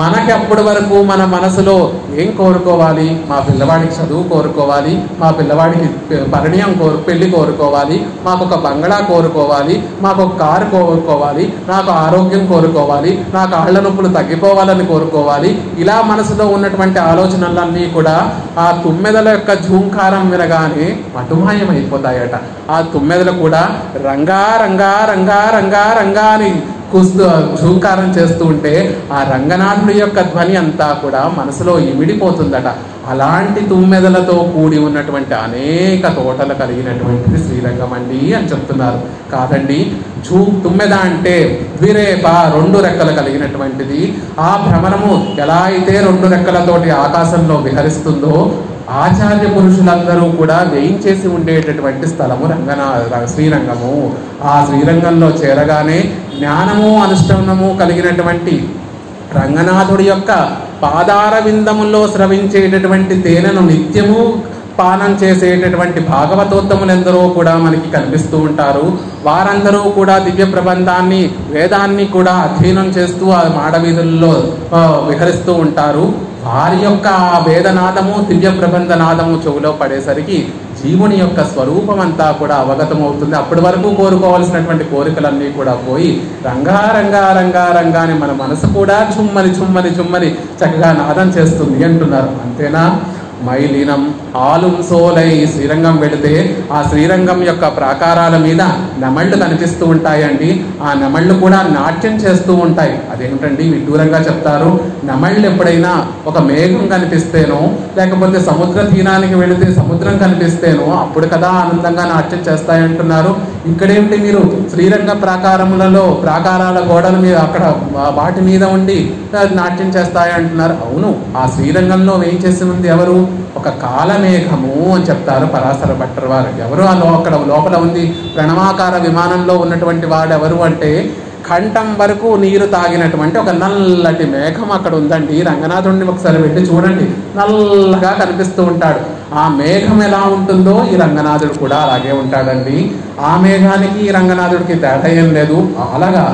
మనకి అప్పటి వరకు మన మనసులో ఏం కోరుకోవాలి? మా పిల్లవాడికి చదువు కోరుకోవాలి, మా పిల్లవాడికి పరిణయం పెళ్లి కోరుకోవాలి, మాకు ఒక బంగళా కోరుకోవాలి, మాకు ఒక కారు కోరుకోవాలి, నాకు ఆరోగ్యం కోరుకోవాలి, నా కాళ్ళ నొప్పులు తగ్గిపోవాలని కోరుకోవాలి. ఇలా మనసులో ఉన్నటువంటి ఆలోచనలన్నీ కూడా ఆ తుమ్మెదల యొక్క ఝూంకారం వినగానే మటుమాయం అయిపోతాయట. ఆ తుమ్మెదలు కూడా రంగా రంగా రంగా రంగా రంగా అని ఝూంకారం చేస్తూ ఉంటే ఆ రంగనాథుడి యొక్క ధ్వని అంతా కూడా మనసులో ఇమిడిపోతుందట. అలాంటి తుమ్మెదలతో కూడి ఉన్నటువంటి అనేక తోటలు కలిగినటువంటిది శ్రీరంగం అండి అని చెప్తున్నారు. కాదండి, తుమ్మెద అంటే ద్విరేప, 2 రెక్కలు కలిగినటువంటిది. ఆ భ్రమణము ఎలా అయితే 2 రెక్కలతోటి ఆకాశంలో విహరిస్తుందో ఆచార్య పురుషులందరూ కూడా వేయించేసి ఉండేటటువంటి స్థలము శ్రీరంగము. ఆ శ్రీరంగంలో చేరగానే జ్ఞానము అనుష్ఠానము కలిగినటువంటి రంగనాథుడి యొక్క పాదార విందముల్లో స్రవించేటటువంటి తేనెను నిత్యము పానం చేసేటటువంటి భాగవతోత్తములెందరో కూడా మనకి కనిపిస్తూ ఉంటారు. వారందరూ కూడా దివ్య ప్రబంధాన్ని వేదాన్ని కూడా అధ్యయనం చేస్తూ ఆ మాడవీధుల్లో విహరిస్తూ ఉంటారు. వారి యొక్క వేదనాదము దివ్య ప్రబంధ నాదము చెవులో పడేసరికి జీవుని యొక్క స్వరూపం అంతా కూడా అవగతమవుతుంది. అప్పటి వరకు కోరుకోవాల్సినటువంటి కోరికలన్నీ కూడా పోయి రంగా రంగా రంగా రంగా అని మన మనసు కూడా చుమ్మని చుమ్మని చుమ్మని చక్కగా నాదం చేస్తుంది అంటున్నారు. అంతేనా? మైలీనం ఆలుం సోలై. శ్రీరంగం వెళితే ఆ శ్రీరంగం యొక్క ప్రాకారాల మీద నెమళ్ళు కనిపిస్తూ ఉంటాయండి. ఆ నెమళ్ళు కూడా నాట్యం చేస్తూ ఉంటాయి. అదేమిటండి విడ్డూరంగా చెప్తారు. నెమళ్ళు ఎప్పుడైనా ఒక మేఘం కనిపిస్తేనో లేకపోతే సముద్ర తీరానికి వెళితే సముద్రం కనిపిస్తేనో అప్పుడు కదా ఆనందంగా నాట్యం చేస్తాయంటున్నారు. ఇక్కడేమిటి మీరు శ్రీరంగ ప్రాకారాల గోడల మీద అక్కడ వాటి మీద ఉండి నాట్యం చేస్తాయంటున్నారు. అవును, ఆ శ్రీరంగంలో వేయించేసి ఉంది ఎవరు? ఒక కాలమేఘము అని చెప్తారు పరాశర భట్టర్ వారు. ఎవరు అక్కడ లోపల ఉంది? ప్రణవాకార విమానంలో ఉన్నటువంటి వాడు ఎవరు అంటే కంఠం వరకు నీరు తాగినటువంటి ఒక నల్లటి మేఘం అక్కడ ఉందండి. రంగనాథుడిని ఒకసారి వెళ్ళి చూడండి, నల్లగా కనిపిస్తూ ఉంటాడు. ఆ మేఘం ఎలా ఉంటుందో ఈ రంగనాథుడు కూడా అలాగే ఉంటాడండి. ఆ మేఘానికి ఈ రంగనాథుడికి తేడా ఏం లేదు. అలాగా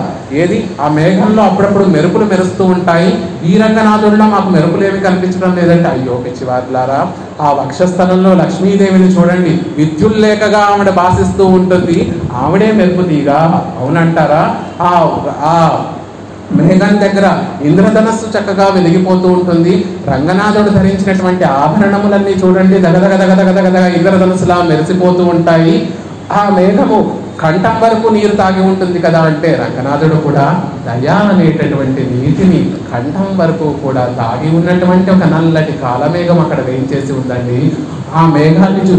ఏది ఆ మేఘంలో అప్పుడప్పుడు మెరుపులు మెరుస్తూ ఉంటాయి. ఈ రంగనాథుడిలో మాకు మెరుపులు ఏమి కనిపించడం లేదంటే అయ్యో పిచ్చివారులారా, ఆ వక్షస్థలంలో లక్ష్మీదేవిని చూడండి, విద్యుల్లేఖగా ఆవిడ భాషిస్తూ ఉంటుంది, ఆవిడే మెరుపు తీగా. అవునంటారా? ఆ మేఘం దగ్గర ఇంద్రధనస్సు చక్కగా వెలిగిపోతూ ఉంటుంది. రంగనాథుడు ధరించినటువంటి ఆభరణములన్నీ చూడండి, దగదగదగదగదగ ఇంద్రధనస్సులా మెరిసిపోతూ ఉంటాయి. ఆ మేఘము కంఠం వరకు నీరు తాగి ఉంటుంది కదా అంటే రంగనాథుడు కూడా దయా అనేటటువంటి నీటిని కంఠం వరకు కూడా తాగి ఉన్నటువంటి ఒక నల్లటి కాలమేఘం అక్కడ వేయించేసి ఉందండి. ఆ మేఘాన్ని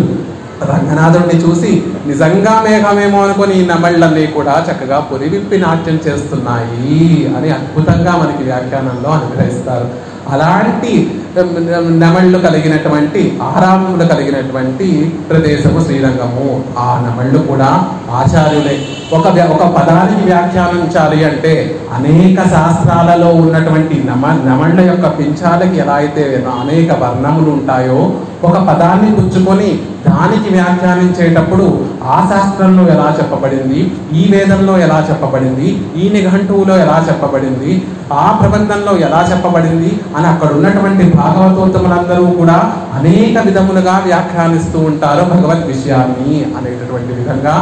రంగనాథుడిని చూసి నిజంగా మేఘమేమో అనుకుని ఈ నెమళ్ళన్నీ కూడా చక్కగా పురివిప్పి నాట్యం చేస్తున్నాయి అని అద్భుతంగా మనకి వ్యాఖ్యానంలో అనుగ్రహిస్తారు. అలాంటి నెమళ్ళు కలిగినటువంటి ఆరామములు కలిగినటువంటి ప్రదేశము శ్రీరంగము. ఆ నెమళ్ళు కూడా ఆచార్యులే. ఒక పదానికి వ్యాఖ్యానించాలి అంటే అనేక శాస్త్రాలలో ఉన్నటువంటి నెమళ్ళ యొక్క పింఛాలకి ఎలా అయితే అనేక వర్ణములు ఉంటాయో, ఒక పదాన్ని పుచ్చుకొని దానికి వ్యాఖ్యానించేటప్పుడు ఆ శాస్త్రంలో ఎలా చెప్పబడింది, ఈ వేదంలో ఎలా చెప్పబడింది, ఈ నిఘంటువులో ఎలా చెప్పబడింది, ఆ ప్రబంధంలో ఎలా చెప్పబడింది అని అక్కడ ఉన్నటువంటి భాగవతోత్తములందరూ కూడా అనేక విధములుగా వ్యాఖ్యానిస్తూ ఉంటారు భగవద్ విషయాన్ని అనేటటువంటి విధంగా.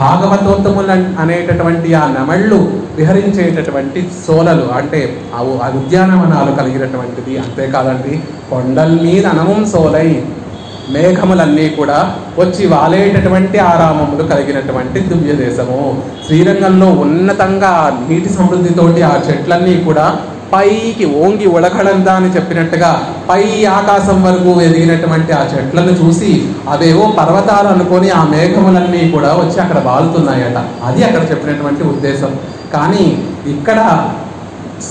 భాగవతోత్తములు అనేటటువంటి ఆ నెమళ్ళు విహరించేటటువంటి సోలలు అంటే ఆ ఉద్యానవనాలు కలిగినటువంటిది. అంతేకాదండి, కొండల్ మీద అనవం సోలై, మేఘములన్నీ కూడా వచ్చి వాలేటటువంటి ఆరామములు కలిగినటువంటి దివ్య దేశము శ్రీరంగంలో. ఉన్నతంగా నీటి సమృద్ధితోటి ఆ చెట్లన్నీ కూడా పైకి ఓంగి ఉలకడంతా అని చెప్పినట్టుగా పై ఆకాశం వరకు ఎదిగినటువంటి ఆ చెట్లను చూసి అవేవో పర్వతాలు అనుకొని ఆ మేఘములన్నీ కూడా వచ్చి అక్కడ వాలుతున్నాయట. అది అక్కడ చెప్పినటువంటి ఉద్దేశం. కానీ ఇక్కడ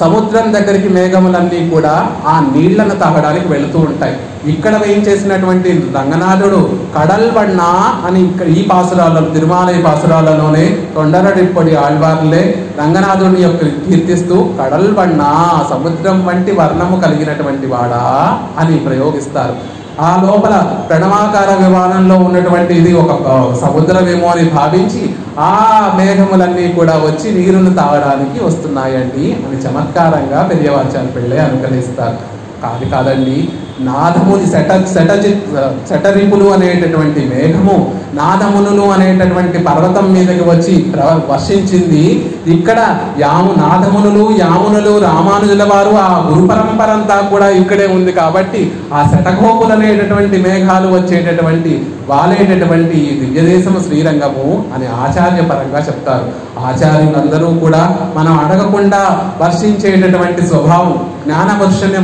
సముద్రం దగ్గరికి మేఘములన్నీ కూడా ఆ నీళ్లను తాగడానికి వెళుతూ ఉంటాయి. ఇక్కడ వేయించేసినటువంటి రంగనాథుడు కడల్ వన్నా అని ఈ పాసురాలలో, తిరుమాలయ పాసురాలలోనే తొండరడిప్పొడి ఆళ్వార్లే రంగనాథుడిని యొక్క కీర్తిస్తూ కడల్ వన్నా, సముద్రం వంటి వర్ణము కలిగినటువంటి వాడా అని ప్రయోగిస్తారు. ఆ లోపల ప్రణవాకార విమానంలో ఉన్నటువంటి ఇది ఒక సముద్రమేమో అని భావించి ఆ మేఘములన్నీ కూడా వచ్చి నీరును తాగడానికి వస్తున్నాయండి అని చమత్కారంగా పెరియవాచార్య పిళ్ళై అనుకరిస్తారు. కాదండి, నాదముని శటరిపులు అనేటటువంటి మేఘము నాదమునులు అనేటటువంటి పర్వతం మీదకి వచ్చి వర్షించింది. ఇక్కడ నాదమునులు యామునులు రామానుజుల వారు ఆ గురు పరంపర అంతా కూడా ఇక్కడే ఉంది కాబట్టి ఆ శటగోపులు అనేటటువంటి మేఘాలు వచ్చేటటువంటి వాలేటటువంటి ఈ దివ్యదేశము శ్రీరంగము అని ఆచార్యపరంగా చెప్తారు. ఆచార్యులందరూ కూడా మనం అడగకుండా వర్షించేటటువంటి స్వభావం, జ్ఞాన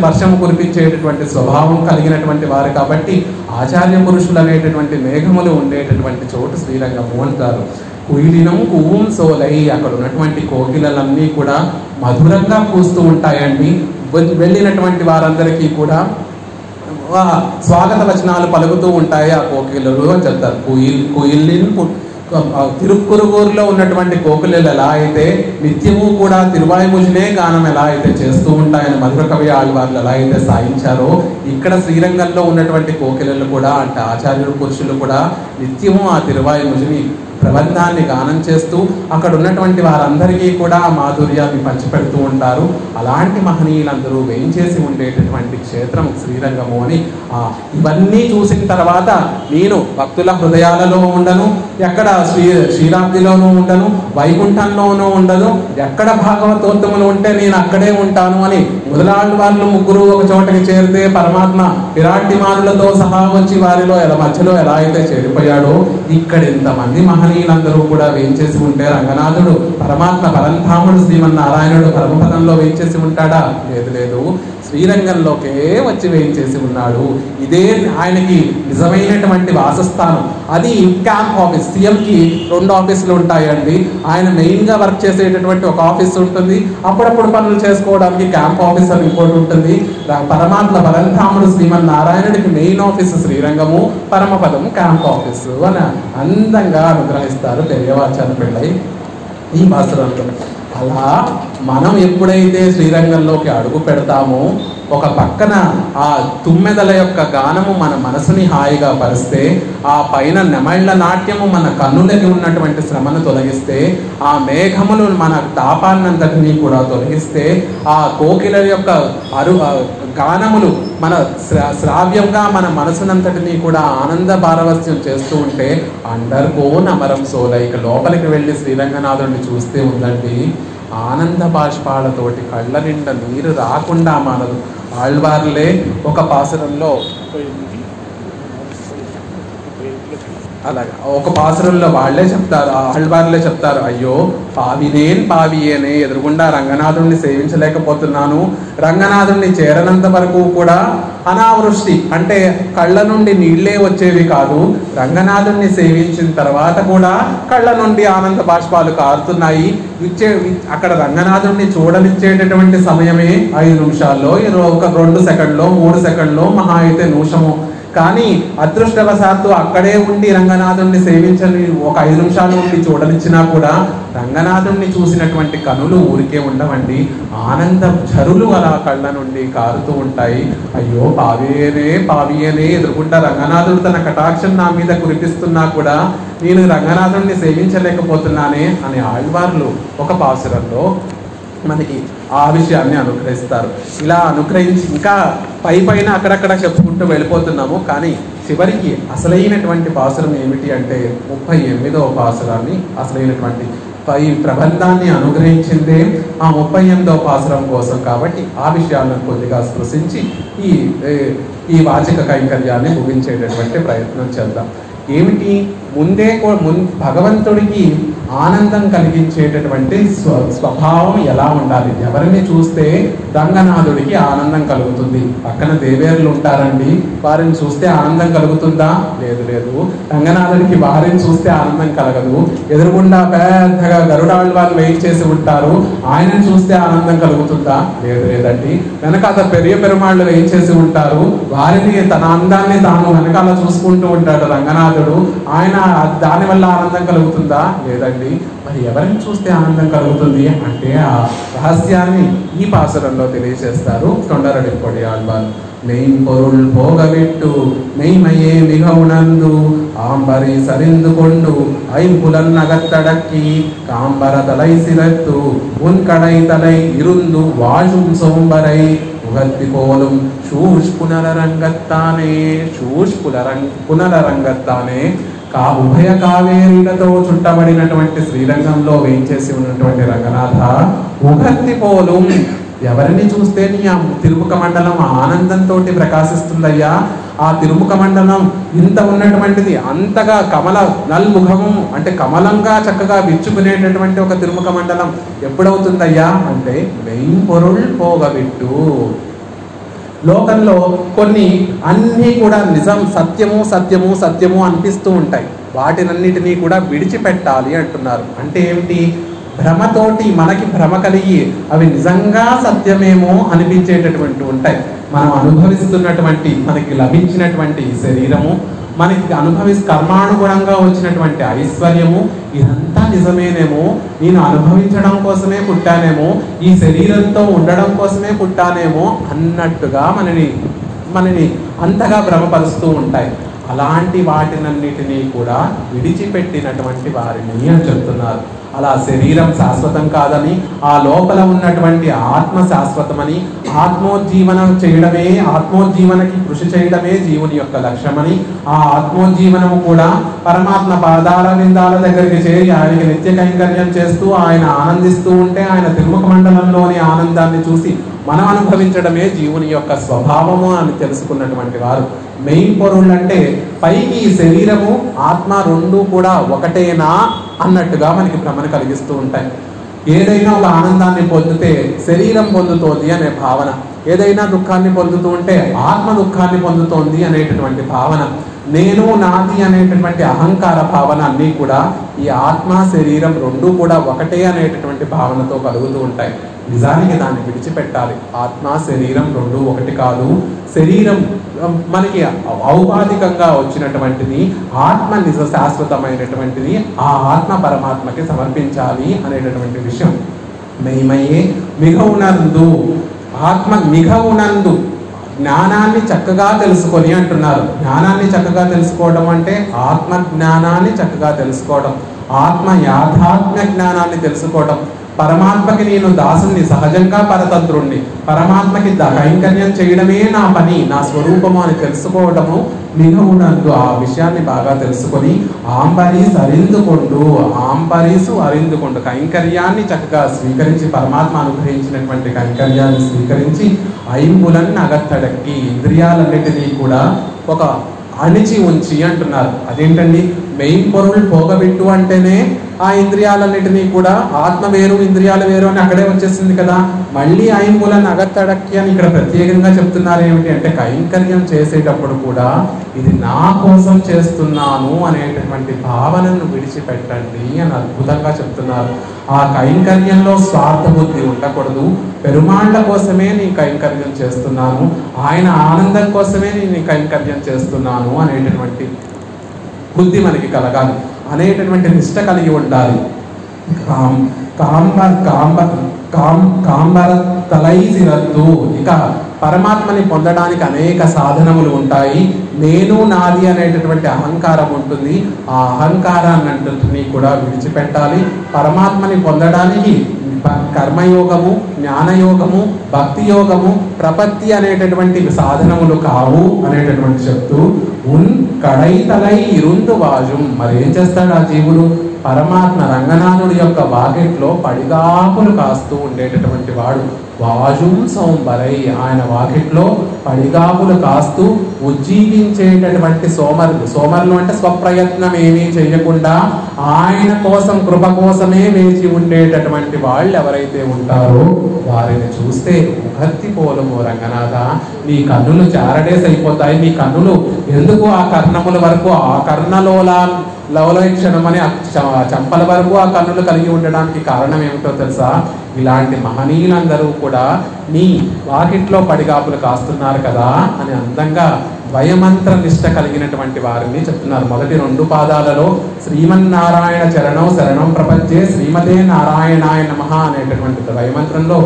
వర్షము కురిపించేటటువంటి స్వభావం కలిగినటువంటి వారు కాబట్టి ఆచార్య పురుషులు అనేటటువంటి మేఘములు ఉండేటటువంటి చోటు శ్రీరంగము అంటారు. కుయిలినం కూం సోలై, అక్కడ ఉన్నటువంటి కోకిలలన్నీ కూడా మధురంగా కూస్తూ ఉంటాయండి. వెళ్ళినటువంటి వారందరికీ కూడా స్వాగత వచనాలు పలుకుతూ ఉంటాయి ఆ కోకిలలు అని చెప్తారు. కుయిలిన్ తిరుక్కురుగూరులో ఉన్నటువంటి కోకిలలు ఎలా అయితే నిత్యము కూడా తిరువాయుముజినే గానం ఎలా అయితే చేస్తూ ఉంటాయని మధుర కవి ఆళ్వార్లు ఎలా అయితే సాయించారో, ఇక్కడ శ్రీరంగంలో ఉన్నటువంటి కోకిలలు కూడా అంటే ఆచార్యులు పురుషులు కూడా నిత్యము ఆ తిరువాయుముజిని ప్రబంధాన్ని గానం చేస్తూ అక్కడ ఉన్నటువంటి వారందరికీ కూడా ఆ మాధుర్యాన్ని పంచిపెడుతూ ఉంటారు. అలాంటి మహనీయులందరూ వేయించేసి ఉండేటటువంటి క్షేత్రం శ్రీరంగము అని. ఇవన్నీ చూసిన తర్వాత నేను భక్తుల హృదయాలలో ఉండను, ఎక్కడ శ్రీరాబ్దిలోనూ ఉండను, వైకుంఠంలోనూ ఉండను, ఎక్కడ భాగవతోత్తములు ఉంటే నేను అక్కడే ఉంటాను అని మొదలాళ్ళు వాళ్ళు ముగ్గురు ఒక చోటకి చేరితే పరమాత్మ విరాట్టిమానులతో సహా వచ్చి వారిలో మధ్యలో ఎలా అయితే చేరిపోయాడో, ఇక్కడ ఇంతమంది మహనీయులందరూ కూడా వేయించేసి ఉంటే రంగనాథుడు పరమాత్మ పరంధాముడు శ్రీమన్నారాయణుడు పరమపదంలో వేయించేసి ఉంటాడా? లేదు, శ్రీరంగంలోకే వచ్చి వేయించేసి ఉన్నాడు. ఇదే ఆయనకి నిజమైనటువంటి వాసస్థానం. అది క్యాంప్ ఆఫీస్. సీఎంకి 2 ఆఫీసులు ఉంటాయండి. ఆయన మెయిన్గా వర్క్ చేసేటటువంటి ఒక ఆఫీస్ ఉంటుంది, అప్పుడప్పుడు పనులు చేసుకోవడానికి క్యాంప్ ఆఫీస్ అని ఇంకోటి ఉంటుంది. పరమాత్మ పరంధాముడు శ్రీమన్నారాయణుడికి మెయిన్ ఆఫీసు శ్రీరంగము, పరమపదము క్యాంప్ ఆఫీసు అని అందంగా అనుగ్రహిస్తారు పెరియవాచార్య పిళ్ళై ఈ భాస్కరంలో. అలా మనం ఎప్పుడైతే శ్రీరంగంలోకి అడుగు పెడతామో, ఒక పక్కన ఆ తుమ్మెదల యొక్క గానము మన మనసుని హాయిగా పరిస్తే, ఆ పైన నెమళ్ళ నాట్యము మన కన్నులకి ఉన్నటువంటి శ్రమను తొలగిస్తే, ఆ మేఘములు మన తాపాన్నంతటినీ కూడా తొలగిస్తే, ఆ కోకిల యొక్క గానములు మన శ్రావ్యంగా మన మనసునంతటినీ కూడా ఆనంద పారవస్యం చేస్తూ ఉంటే అండర్గో నమరం సోలై. ఇక లోపలికి వెళ్ళి శ్రీరంగనాథుడిని చూస్తే ఉందండి, ఆనంద బాష్పాలతోటి కళ్ళ నిండా నీరు రాకుండా మానదు. ఆళ్వార్లే ఒక పాసురంలో అలాగా ఒక పాసురంలో వాళ్ళే చెప్తారు, ఆళ్వార్లే చెప్తారు, అయ్యో పావియేనే ఎదురుగుండా రంగనాథుడిని సేవించలేకపోతున్నాను, రంగనాథుడిని చేరనంత వరకు కూడా అనావృష్టి అంటే కళ్ళ నుండి నీళ్లే వచ్చేవి కాదు, రంగనాథుడిని సేవించిన తర్వాత కూడా కళ్ళ నుండి ఆనంద బాష్పాలు కారుతున్నాయి. అక్కడ రంగనాథుడిని చూడనిచ్చేటటువంటి సమయమే 5 నిమిషాల్లో, ఒక 2 సెకండ్లో 3 సెకండ్లో, మహా అయితే నిమిషము. కానీ అదృష్టవశాత్తు అక్కడే ఉండి రంగనాథుడిని సేవించని ఒక 5 నిమిషాలు ఉండి చూడనిచ్చినా కూడా రంగనాథుడిని చూసినటువంటి కనులు ఊరికే ఉండవండి, ఆనంద ఝరులు అలా కళ్ళ నుండి కారుతూ ఉంటాయి. అయ్యో పావియేనే ఎదురుకుంటా రంగనాథుడు తన కటాక్షం నా మీద కురిపిస్తున్నా కూడా నేను రంగనాథుడిని సేవించలేకపోతున్నానే అని ఆళ్వార్లు ఒక పాసురంలో మనకి ఆ విషయాన్ని అనుగ్రహిస్తారు. ఇలా అనుగ్రహించి ఇంకా పైన అక్కడక్కడ చెప్పుకుంటూ వెళ్ళిపోతున్నాము. కానీ చివరికి అసలైనటువంటి పాసురం ఏమిటి అంటే 38వ పాసురాన్ని, అసలైనటువంటి ప్రబంధాన్ని అనుగ్రహించిందే ఆ 38వ పాసురం కోసం. కాబట్టి ఆ విషయాలను కొద్దిగా స్పృశించి ఈ వాచిక కైంకర్యాన్ని ముగించేటటువంటి ప్రయత్నం చేద్దాం. ఏమిటి భగవంతుడికి ఆనందం కలిగించేటటువంటి స్వభావం ఎలా ఉండాలి? ఎవరిని చూస్తే రంగనాథుడికి ఆనందం కలుగుతుంది. పక్కన దేవేరులు ఉంటారండి, వారిని చూస్తే ఆనందం కలుగుతుందా? లేదు. రంగనాథుడికి వారిని చూస్తే ఆనందం కలగదు. ఎదురుగుండా పెద్దగా గరుడాళ్వారు వేయించేసి ఉంటారు, ఆయనను చూస్తే ఆనందం కలుగుతుందా? లేదండి. వెనకాల పెరియ పెరుమాళ్ళు వేయించేసి ఉంటారు, వారిని తన అందాన్ని తాను వెనకాల చూసుకుంటూ ఉంటాడు రంగనాథుడు, ఆయన దానివల్ల ఆనందం కలుగుతుందా? లేదండి. మరి ఎవరిని చూస్తే ఆనందం కలుగుతుంది అంటే ఆ రహస్యాన్ని ఈ పాసురంలో తెలియజేస్తారు తొండరడిప్పొడి ఆళ్వారు. మెయింపొరుள் పోగవిట్టు మెయిమయే మిగవునందు ఆంబరి సరిందుకొండు ఐంపులన్ నగత్తడక్కి కాంబర తలై సిరత్తు ఉన్కడై తలై ఇరుందు వాழும் సోంబరై உகத்தி போலும் ஷூஷ் పునరరంగత్తానే ఉభయ కావేరీలతో చుట్టబడినటువంటి శ్రీరంగంలో వేయించేసి ఉన్నటువంటి రంగనాథ, ఉగత్తి పోలం ఎవరిని చూస్తే నీ ఆ తిరుముఖ మండలం ఆనందంతో ప్రకాశిస్తుందయ్యా. ఆ తిరుముఖ మండలం ఇంత ఉన్నటువంటిది అంతగా నల్ముఖము అంటే కమలంగా చక్కగా విచ్చుకునేటటువంటి ఒక తిరుముఖ మండలం ఎప్పుడవుతుందయ్యా అంటే మెయింపొరుள் పోగవిట్టు. లోకంలో కొన్ని అన్నీ కూడా నిజం సత్యము అనిపిస్తూ ఉంటాయి, వాటినన్నిటినీ కూడా విడిచిపెట్టాలి అంటున్నారు. అంటే ఏమిటి? భ్రమతోటి మనకి భ్రమ కలిగి అవి నిజంగా సత్యమేమో అనిపించేటటువంటి ఉంటాయి. మనం అనుభవిస్తున్నటువంటి మనకి లభించినటువంటి శరీరము, మనకి కర్మానుగుణంగా వచ్చినటువంటి ఐశ్వర్యము, ఇదంతా నిజమేనేమో, నేను అనుభవించడం కోసమే పుట్టానేమో, ఈ శరీరంతో ఉండడం కోసమే పుట్టానేమో అన్నట్టుగా మనని అంతగా భ్రమపరుస్తూ ఉంటాయి. అలాంటి వాటినన్నిటినీ కూడా విడిచిపెట్టినటువంటి వారిని అని చెప్తున్నారు. అలా శరీరం శాశ్వతం కాదని, ఆ లోపల ఉన్నటువంటి ఆత్మ శాశ్వతమని, ఆత్మోజ్జీవనకి కృషి చేయడమే జీవుని యొక్క లక్ష్యమని, ఆ ఆత్మోజ్జీవనము కూడా పరమాత్మ పాదాల విందాల దగ్గరికి చేరి ఆయనకి నిత్య కైంకర్యం చేస్తూ ఆయన ఆనందిస్తూ ఉంటే ఆయన తిరుముఖ మండలంలోని ఆనందాన్ని చూసి మనం అనుభవించడమే జీవుని యొక్క స్వభావము అని తెలుసుకున్నటువంటి వారు. మెయిన్ పొరుళ్ళు అంటే పైకి శరీరము ఆత్మ రెండూ కూడా ఒకటేనా అన్నట్టుగా మనకి భ్రమను కలిగిస్తూ ఉంటాయి. ఏదైనా ఒక ఆనందాన్ని పొందితే శరీరం పొందుతోంది అనే భావన, ఏదైనా దుఃఖాన్ని పొందుతూ ఉంటే ఆత్మ దుఃఖాన్ని పొందుతోంది అనేటటువంటి భావన, నేను నాది అనేటటువంటి అహంకార భావన అన్నీ కూడా ఈ ఆత్మ శరీరం రెండూ కూడా ఒకటే అనేటటువంటి భావనతో కలుగుతూ ఉంటాయి. నిజానికి దాన్ని విడిచిపెట్టాలి. ఆత్మ శరీరం రెండూ ఒకటి కాదు. శరీరం మనకి ఔపాధికంగా వచ్చినటువంటిది, ఆత్మ నిజ శాశ్వతమైనటువంటిది, ఆ ఆత్మ పరమాత్మకి సమర్పించాలి అనేటటువంటి విషయం. మెయిమయే మిగవునందు, ఆత్మ మిగవునందు జ్ఞానాన్ని చక్కగా తెలుసుకొని అంటున్నారు. జ్ఞానాన్ని చక్కగా తెలుసుకోవడం అంటే ఆత్మ జ్ఞానాన్ని చక్కగా తెలుసుకోవడం, ఆత్మ యాథాత్మ్య జ్ఞానాన్ని తెలుసుకోవడం. పరమాత్మకి నేను దాసుని, సహజంగా పరతంత్రుణ్ణి, పరమాత్మకి కైంకర్యం చేయడమే నా పని, నా స్వరూపము అని తెలుసుకోవడము మిగవునందు. ఆ విషయాన్ని బాగా తెలుసుకొని ఆంపరీసు అరిందుకొండు కైంకర్యాన్ని చక్కగా స్వీకరించి, పరమాత్మ అనుగ్రహించినటువంటి కైంకర్యాన్ని స్వీకరించి ఐంబులన్ అగత్తడక్కి ఇంద్రియాలన్నిటినీ కూడా ఒక అణిచి ఉంచి అంటున్నారు. అదేంటండి? మెయిన్ పొరుల్ పోగబెట్టు అంటేనే ఆ ఇంద్రియాలన్నిటినీ కూడా ఆత్మ వేరు ఇంద్రియాలు వేరు అని అక్కడే వచ్చేసింది కదా. మళ్ళీ ఐంబులను అగత్తడక్కి అని ఇక్కడ ప్రత్యేకంగా చెప్తున్నారు. ఏమిటి అంటే కైంకర్యం చేసేటప్పుడు కూడా ఇది నా కోసం చేస్తున్నాను అనేటటువంటి భావనను విడిచిపెట్టండి అని అద్భుతంగా చెప్తున్నారు. ఆ కైంకర్యంలో స్వార్థ బుద్ధి ఉండకూడదు. పెరుమాళ్ళ కోసమే నీ కైంకర్యం చేస్తున్నాను, ఆయన ఆనందం కోసమే నేను కైంకర్యం చేస్తున్నాను అనేటటువంటి బుద్ధి మనకి కలగాలి, అనేటటువంటి నిష్ట కలిగి ఉండాలి. కాంబర తలైసిరద్దు. ఇక పరమాత్మని పొందడానికి అనేక సాధనములు ఉంటాయి. నేను నాది అనేటటువంటి అహంకారం ఉంటుంది. ఆ అహంకారాన్ని కూడా విడిచిపెట్టాలి. పరమాత్మని పొందడానికి కర్మయోగము, జ్ఞానయోగము, భక్తి యోగము, ప్రపత్తి అనేటటువంటి సాధనములు కావు అనేటటువంటి చెప్తూ కడై తలై ఇరుందు వాజుం. మరి ఏం చేస్తాడు ఆ జీవుడు? పరమాత్మ రంగనాథుడి యొక్క వాకిట్లో పడిగాపులు కాస్తూ ఉండేటటువంటి వాడు. వాజుం సోంబరై, ఆయన వాకిట్లో పడిగాపులు కాస్తూ ఉజ్జీవించేటటువంటి సోమరులు అంటే స్వప్రయత్నం ఏమీ చేయకుండా ఆయన కోసం కృప కోసమే వేచి ఉండేటటువంటి వాళ్ళు ఎవరైతే ఉంటారో వారిని చూస్తే ఉగత్తి పోలము రంగనాథ, నీ కన్నులు చారడేస్ అయిపోతాయి. నీ కన్నులు ఎందుకు ఆ కర్ణముల వరకు, ఆ లవలక్షణం అని చంపల వరకు ఆ కన్నులు కలిగి ఉండడానికి కారణం ఏమిటో తెలుసా? ఇలాంటి మహనీయులందరూ కూడా నీ వాకిట్లో పడిగాపులు కాస్తున్నారు కదా అని అందంగా వయమంత్ర నిష్ట కలిగినటువంటి వారిని చెప్తున్నారు. మొదటి 2 పాదాలలో శ్రీమన్నారాయణ చరణం శరణం ప్రపంచే శ్రీమతే నారాయణాయ నమః అనేటటువంటి వయమంత్రంలో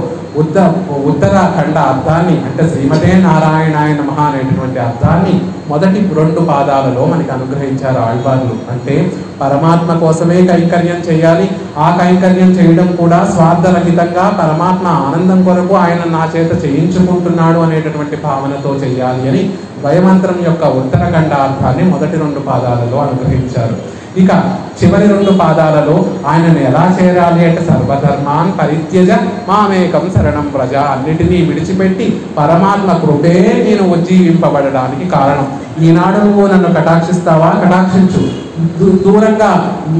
ఉత్తరాఖండ అర్థాన్ని అంటే శ్రీమతే నారాయణాయ నమః అనేటటువంటి అర్థాన్ని మొదటి 2 పాదాలలో మనకి అనుగ్రహించారు ఆళ్వార్లు. అంటే పరమాత్మ కోసమే కైంకర్యం చేయాలి. ఆ కైంకర్యం చేయడం కూడా స్వార్థరహితంగా పరమాత్మ ఆనందం కొరకు ఆయన నా చేత చేయించుకుంటున్నాడు అనేటటువంటి భావనతో చేయాలి అని వయమంత్రం యొక్క ఉత్తరాఖండ అర్థాన్ని మొదటి 2 పాదాలలో అనుగ్రహించారు. ఇక చివరి 2 పాదాలలో ఆయనను ఎలా చేరాలి అంటే సర్వధర్మాన్ పరిత్యజ మామేకం శరణం ప్రజ, అన్నిటినీ విడిచిపెట్టి పరమాత్మ కృపే నేను ఉజ్జీవింపబడడానికి కారణం. ఈనాడు నువ్వు నన్ను కటాక్షిస్తావా? కటాక్షించు. దూరంగా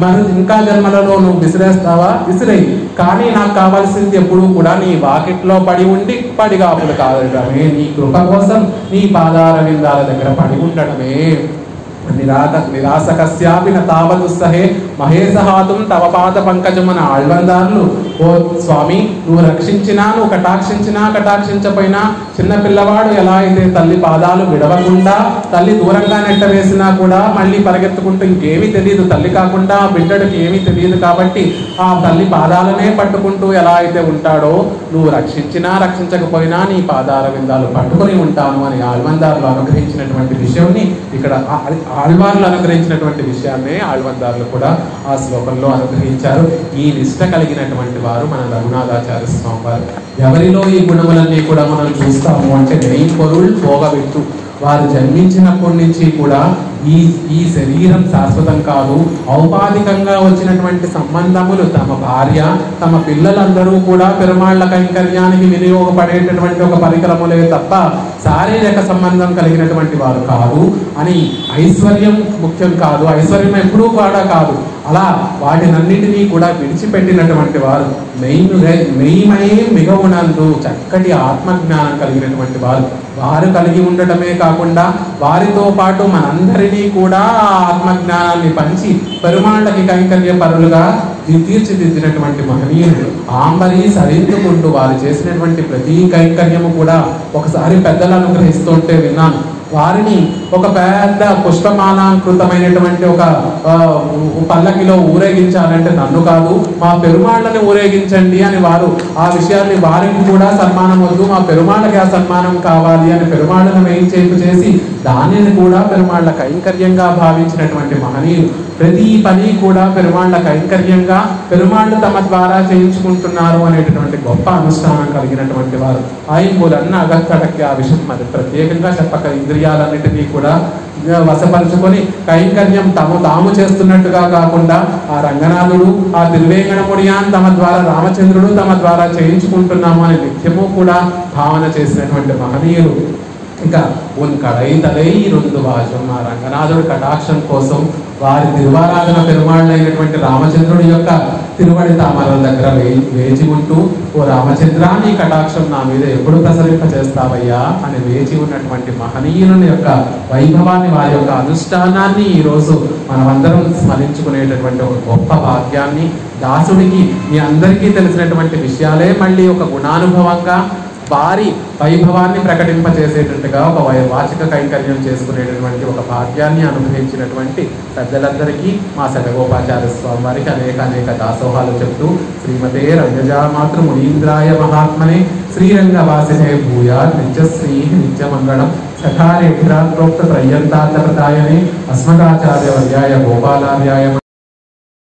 మరి ఇంకా జన్మలలో నువ్వు విసిరేస్తావా? విసిరేయి. కానీ నాకు కావాల్సింది ఎప్పుడూ కూడా నీ వాకిట్లో పడి ఉండి పడిగాపులు కాదడమే, నీ కృప కోసం నీ పాదార విందాల దగ్గర పడి ఉండడమే. నిరాసకస్యాపి న తావదుస్సహే మహేసహాతుం తవ పాద పంకజం అన్న ఆళ్వందార్లు, ఓ స్వామి నువ్వు రక్షించినా నువ్వు కటాక్షించినా కటాక్షించపోయినా చిన్న పిల్లవాడు ఎలా అయితే తల్లి పాదాలు విడవకుండా తల్లి దూరంగా నెట్టవేసినా కూడా మళ్ళీ పరిగెత్తుకుంటూ ఇంకేమీ తెలియదు, తల్లి కాకుండా బిడ్డడికి ఏమీ తెలియదు కాబట్టి ఆ తల్లి పాదాలనే పట్టుకుంటూ ఎలా అయితే ఉంటాడో నువ్వు రక్షించినా రక్షించకపోయినా నీ పాదాల విందాలు పట్టుకొని ఉంటాను అని ఆళ్వందార్లు అనుగ్రహించినటువంటి విషయాన్ని ఇక్కడ ఆళ్వార్లు అనుగ్రహించినటువంటి విషయాన్నే ఆళ్వందార్లు కూడా ఆ శ్లోకంలో అనుగ్రహించారు. ఈ నిష్ట కలిగినటువంటి వారు మన రఘునాథాచార్య స్వామి వారు. ఎవరిలో ఈ గుణములన్నీ కూడా మనం చూస్తాము అంటే మెయిన్ పొరుల్ పోగబెట్టు. వారు జన్మించినప్పటి నుంచి కూడా ఈ శరీరం శాశ్వతం కాదు. ఔపాధికంగా వచ్చినటువంటి సంబంధములు తమ భార్య తమ పిల్లలందరూ కూడా పెరుమాళ్ల కైంకర్యానికి వినియోగపడేటటువంటి ఒక పరికరములే తప్ప శారీరక సంబంధం కలిగినటువంటి వారు కాదు అని. ఐశ్వర్యం ముఖ్యం కాదు, ఐశ్వర్యం ఎప్పుడూ కూడా కాదు. అలా వాటినన్నిటినీ కూడా విడిచిపెట్టినటువంటి వారు మెయిమై మిగవునందు చక్కటి ఆత్మజ్ఞానం కలిగినటువంటి వారు కలిగి ఉండటమే కాకుండా వారితో పాటు మనందరినీ కూడా ఆత్మజ్ఞానాన్ని పంచి పెరుమాళ్ళకి కైంకర్య పరులుగా తీర్చిదిద్దినటువంటి మహనీయులు. ఆంబరి సరిందుకుంటూ వారు చేసినటువంటి ప్రతి కైంకర్యము కూడా ఒకసారి పెద్దలు అనుగ్రహిస్తుంటే విన్నాను. వారిని ఒక పెద్ద పుష్పమాలాంకృతమైనటువంటి ఒక పల్లకిలో ఊరేగించాలంటే నన్ను కాదు మా పెరుమాళ్ళని ఊరేగించండి అని వారు ఆ విషయాన్ని వారికి కూడా సన్మానం వద్దు, మా పెరుమాళ్ళకి ఆ సన్మానం కావాలి అని పెరుమాళ్ళను వేయించేపు చేసి దానిని కూడా పెరుమాళ్ళ కైంకర్యంగా భావించినటువంటి మహనీయులు. ప్రతి పని కూడా పెరుమాళ్ళ కైంకర్యంగా పెరుమాళ్ళు తమ ద్వారా చేయించుకుంటున్నారు అనేటటువంటి గొప్ప అనుష్ఠానం కలిగినటువంటి వారు. ఐంబులన్న అగత్తడక్కి ఆ విషయం మరి ప్రత్యేకంగా చెప్పక ఇంద్రియాలన్నిటినీ కూడా వశపరుచుకొని కైంకర్యం తాము చేస్తున్నట్టుగా కాకుండా ఆ రంగనాథుడు ఆ తిరువేంకటముడియాన్ తమ ద్వారా రామచంద్రుడు తమ ద్వారా చేయించుకుంటున్నాము అని నిత్యము కూడా భావన చేసినటువంటి మహనీయులు. ఇంకా ఉన్ కడై తలై రొందు వాచం ఆ రంగనాథుడి కటాక్షం కోసం వారి తిరువారాధన పెరుమాళ్ళైనటువంటి రామచంద్రుడి యొక్క తిరువడి తామరల దగ్గర వేచి ఉంటూ, ఓ రామచంద్ర నీ కటాక్షం నా మీద ఎప్పుడు ప్రసరింప చేస్తావయ్యా అని వేచి ఉన్నటువంటి మహనీయుల యొక్క వైభవాన్ని, వారి యొక్క అనుష్ఠానాన్ని ఈరోజు మనమందరం స్మరించుకునేటటువంటి ఒక గొప్ప భాగ్యాన్ని, దాసుడికి మీ అందరికీ తెలిసినటువంటి విషయాలే మళ్ళీ ఒక గుణానుభవంగా వారి వైభవాన్ని ప్రకటింపచేసేటట్టుగా ఒక వాచిక కైంకర్యం చేసుకునేటటువంటి ఒక భాగ్యాన్ని అనుభవించినటువంటి పెద్దలందరికీ మా శతగోపాచార్య స్వామి వారికి అనేక దాసోహాలు చెప్తూ శ్రీమతే రంగజామాతృ మునీంద్రాయ మహాత్మనే శ్రీరంగవాసినే భూయా నిత్యశ్రీ నిత్యమంగళం సఖారేభ్రాత్రోక్త త్రయ్యంతార్థ ప్రదాయనే అస్మదాచార్య వర్యాయ గోపాలార్యాయ